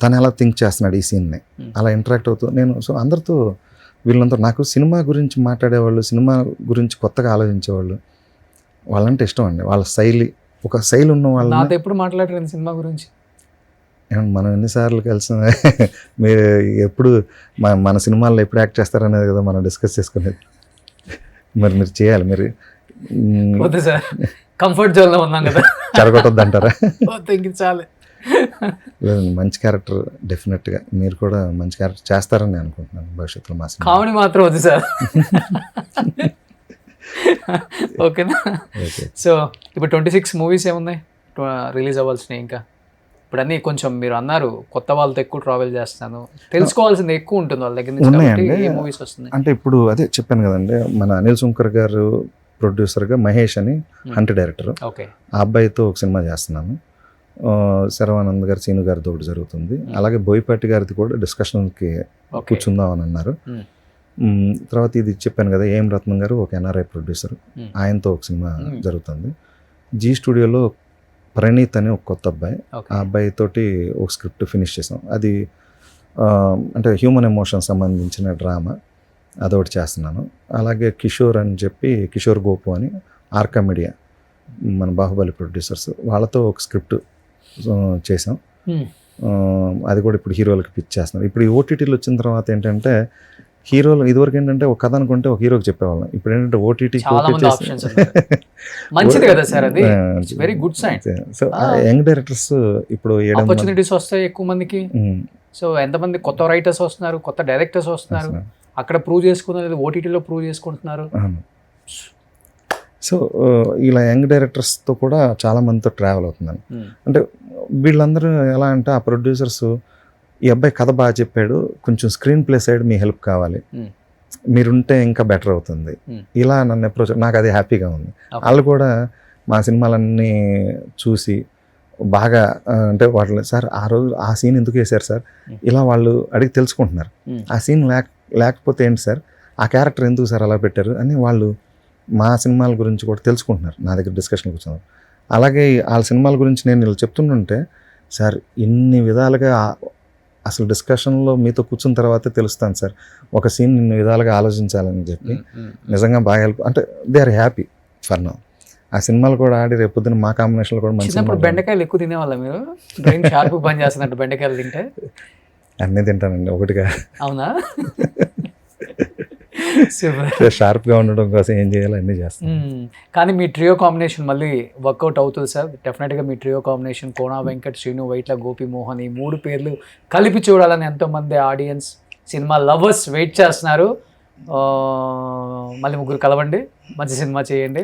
తను ఎలా థింక్ చేస్తున్నాడు ఈ సీన్ని, అలా ఇంటరాక్ట్ అవుతూ నేను అందరితో వీళ్ళందరూ నాకు సినిమా గురించి మాట్లాడేవాళ్ళు, సినిమా గురించి కొత్తగా ఆలోచించేవాళ్ళు, వాళ్ళంటే ఇష్టం అండి. వాళ్ళ శైలి, ఒక శైలి ఉన్న వాళ్ళు. నాతో ఎప్పుడు మాట్లాడారు సినిమా గురించి? మనం ఎన్నిసార్లు కలిసి మీరు ఎప్పుడు మన సినిమాల్లో ఎప్పుడు యాక్ట్ చేస్తారనేది కదా మనం డిస్కస్ చేసుకునేది. మరి మీరు చేయాలి, మీరు వద్దు సార్, కంఫర్ట్ జోన్లో ఉన్నాం కదా, చెరగొట్టద్దు అంటారా? చాలు, మంచి క్యారెక్టర్ డెఫినెట్గా మీరు కూడా మంచి క్యారెక్టర్ చేస్తారని నేను అనుకుంటున్నాను భవిష్యత్తులో. మా కామెడీ మాత్రం వద్దు సార్. ఓకేనా? సో ఇప్పుడు 26 మూవీస్ ఏమున్నాయి రిలీజ్ అవ్వాల్సినాయి ఇంకా? ఇప్పుడు అన్నీ కొంచెం మీరు అన్నారు కొత్త వాళ్ళతో ఎక్కువ ట్రావెల్ చేస్తాను, తెలుసుకోవాల్సింది ఎక్కువ ఉంటుంది వాళ్ళ దగ్గర నుంచి. ఏ మూవీస్ వస్తున్నాయి అంటే? ఇప్పుడు అదే చెప్పాను కదండి, మన అనిల్ సుంకర్ గారు ప్రొడ్యూసర్గా, మహేష్ అని హంట్ డైరెక్టర్, ఆ అబ్బాయితో ఒక సినిమా చేస్తున్నాను. శర్వానంద్ గారు, సీను గారితో ఒకటి జరుగుతుంది. అలాగే బోయపాటి గారిది కూడా డిస్కషన్కి కూర్చుందాం అని అన్నారు. తర్వాత ఇది చెప్పాను కదా, ఏం రత్నం గారు ఒక ఎన్ఆర్ఐ ప్రొడ్యూసర్, ఆయనతో ఒక సినిమా జరుగుతుంది. జీ స్టూడియోలో ప్రణీత్ అని ఒక కొత్త అబ్బాయి, ఆ అబ్బాయి తోటి ఒక స్క్రిప్ట్ ఫినిష్ చేసాం. అది అంటే హ్యూమన్ ఎమోషన్ సంబంధించిన డ్రామా, అదొకటి చేస్తున్నాను. అలాగే కిషోర్ అని చెప్పి, కిషోర్ గోపు అని ఆర్కా మీడియా మన బాహుబలి ప్రొడ్యూసర్స్, వాళ్ళతో ఒక స్క్రిప్ట్ చేసాం. అది కూడా ఇప్పుడు హీరోలకి పిచ్ చేస్తున్నాం. ఇప్పుడు ఈ ఓటీటీలు వచ్చిన తర్వాత ఏంటంటే హీరోలు ఇదివరకు ఏంటంటే ఒక కథ అనుకుంటే ఒక హీరోకి చెప్పేవాళ్ళం. ఇప్పుడు ఏంటంటే ఓటీటీ మంచిది కదా సార్, అది very good sign. So young directors ఇప్పుడు ఆపర్చునిటీస్ వస్తాయి ఎక్కువ మందికి. సో ఎంతమంది కొత్త రైటర్స్ వస్తున్నారు, కొత్త డైరెక్టర్స్ వస్తున్నారు, అక్కడ ప్రూవ్ చేసుకున్నారు, ఓటీటీలో ప్రూవ్ చేసుకుంటున్నారు. సో ఇలా యంగ్ డైరెక్టర్స్తో కూడా చాలా మందితో ట్రావెల్ అవుతున్నాను. అంటే వీళ్ళందరూ ఎలా అంటే ఆ ప్రొడ్యూసర్స్, ఈ అబ్బాయి కథ బాగా చెప్పాడు, కొంచెం స్క్రీన్ ప్లే సైడ్ మీ హెల్ప్ కావాలి, మీరుంటే ఇంకా బెటర్ అవుతుంది, ఇలా నన్ను అప్రోచ్. నాకు అది హ్యాపీగా ఉంది. వాళ్ళు కూడా మా సినిమాలన్నీ చూసి బాగా అంటే వాళ్ళు, సార్ ఆ రోజు ఆ సీన్ ఎందుకు వేశారు సార్, ఇలా వాళ్ళు అడిగి తెలుసుకుంటున్నారు. ఆ సీన్ లేకపోతే ఏంటి సార్, ఆ క్యారెక్టర్ ఎందుకు సార్ అలా పెట్టారు అని వాళ్ళు మా సినిమాల గురించి కూడా తెలుసుకుంటున్నారు, నా దగ్గర డిస్కషన్ కూర్చున్నారు. అలాగే వాళ్ళ సినిమాల గురించి నేను ఇలా చెప్తుంటుంటే, సార్ ఇన్ని విధాలుగా అసలు డిస్కషన్లో మీతో కూర్చున్న తర్వాతే తెలుస్తాను సార్ ఒక సీన్ ఇన్ని విధాలుగా ఆలోచించాలని చెప్పి. నిజంగా బాగా హెల్ప్, అంటే they are happy for now. ఆ సినిమాలు కూడా ఆడి రేపు పొద్దున మా కాంబినేషన్లో కూడా మంచి. బెండకాయలు ఎక్కువ తినేవాళ్ళ మీరు? బ్రెయిన్ షార్ప్ పని చేస్తున్నట్టు బెండకాయలు తింటే? అన్నీ తింటానండి, ఒకటిగా. అవునా? షార్ప్గా ఉండడం కోసం ఏం చేయాలో అన్నీ చేస్తాను. కానీ మీ ట్రియో కాంబినేషన్ మళ్ళీ వర్కౌట్ అవుతుంది సార్ డెఫినెట్గా. మీ ట్రియో కాంబినేషన్ కోనా వెంకట్, శ్రీను వైట్ల, గోపి మోహన్, ఈ 3 పేర్లు కలిపి చూడాలని ఎంతోమంది ఆడియన్స్, సినిమా లవర్స్ వెయిట్ చేస్తున్నారు. మళ్ళీ 3 కలవండి, మంచి సినిమా చేయండి.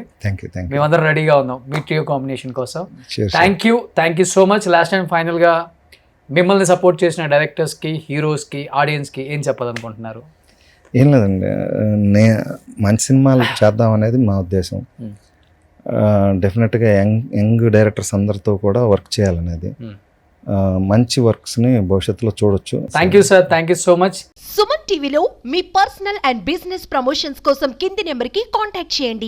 మేమందరం రెడీగా ఉన్నాం మీ ట్రియో కాంబినేషన్ కోసం. Thank you so much. Last and ఫైనల్గా మిమ్మల్ని సపోర్ట్ చేసిన డైరెక్టర్స్కి, హీరోస్కి, ఆడియన్స్కి ఏం చెప్పాలనుకుంటున్నారు? ఏం లేదండి, మంచి సినిమాలు చేద్దాం అనేది మా ఉద్దేశం. డెఫినెట్గా యంగ్ డైరెక్టర్స్ అందరితో కూడా వర్క్ చేయాలనేది, మంచి వర్క్స్ని భవిష్యత్తులో చూడొచ్చు. Thank you sir, thank you so much. Suman టీవీలో మీ పర్సనల్ అండ్ బిజినెస్ ప్రమోషన్స్ కోసం కింది నెంబర్కి కాంటాక్ట్ చేయండి.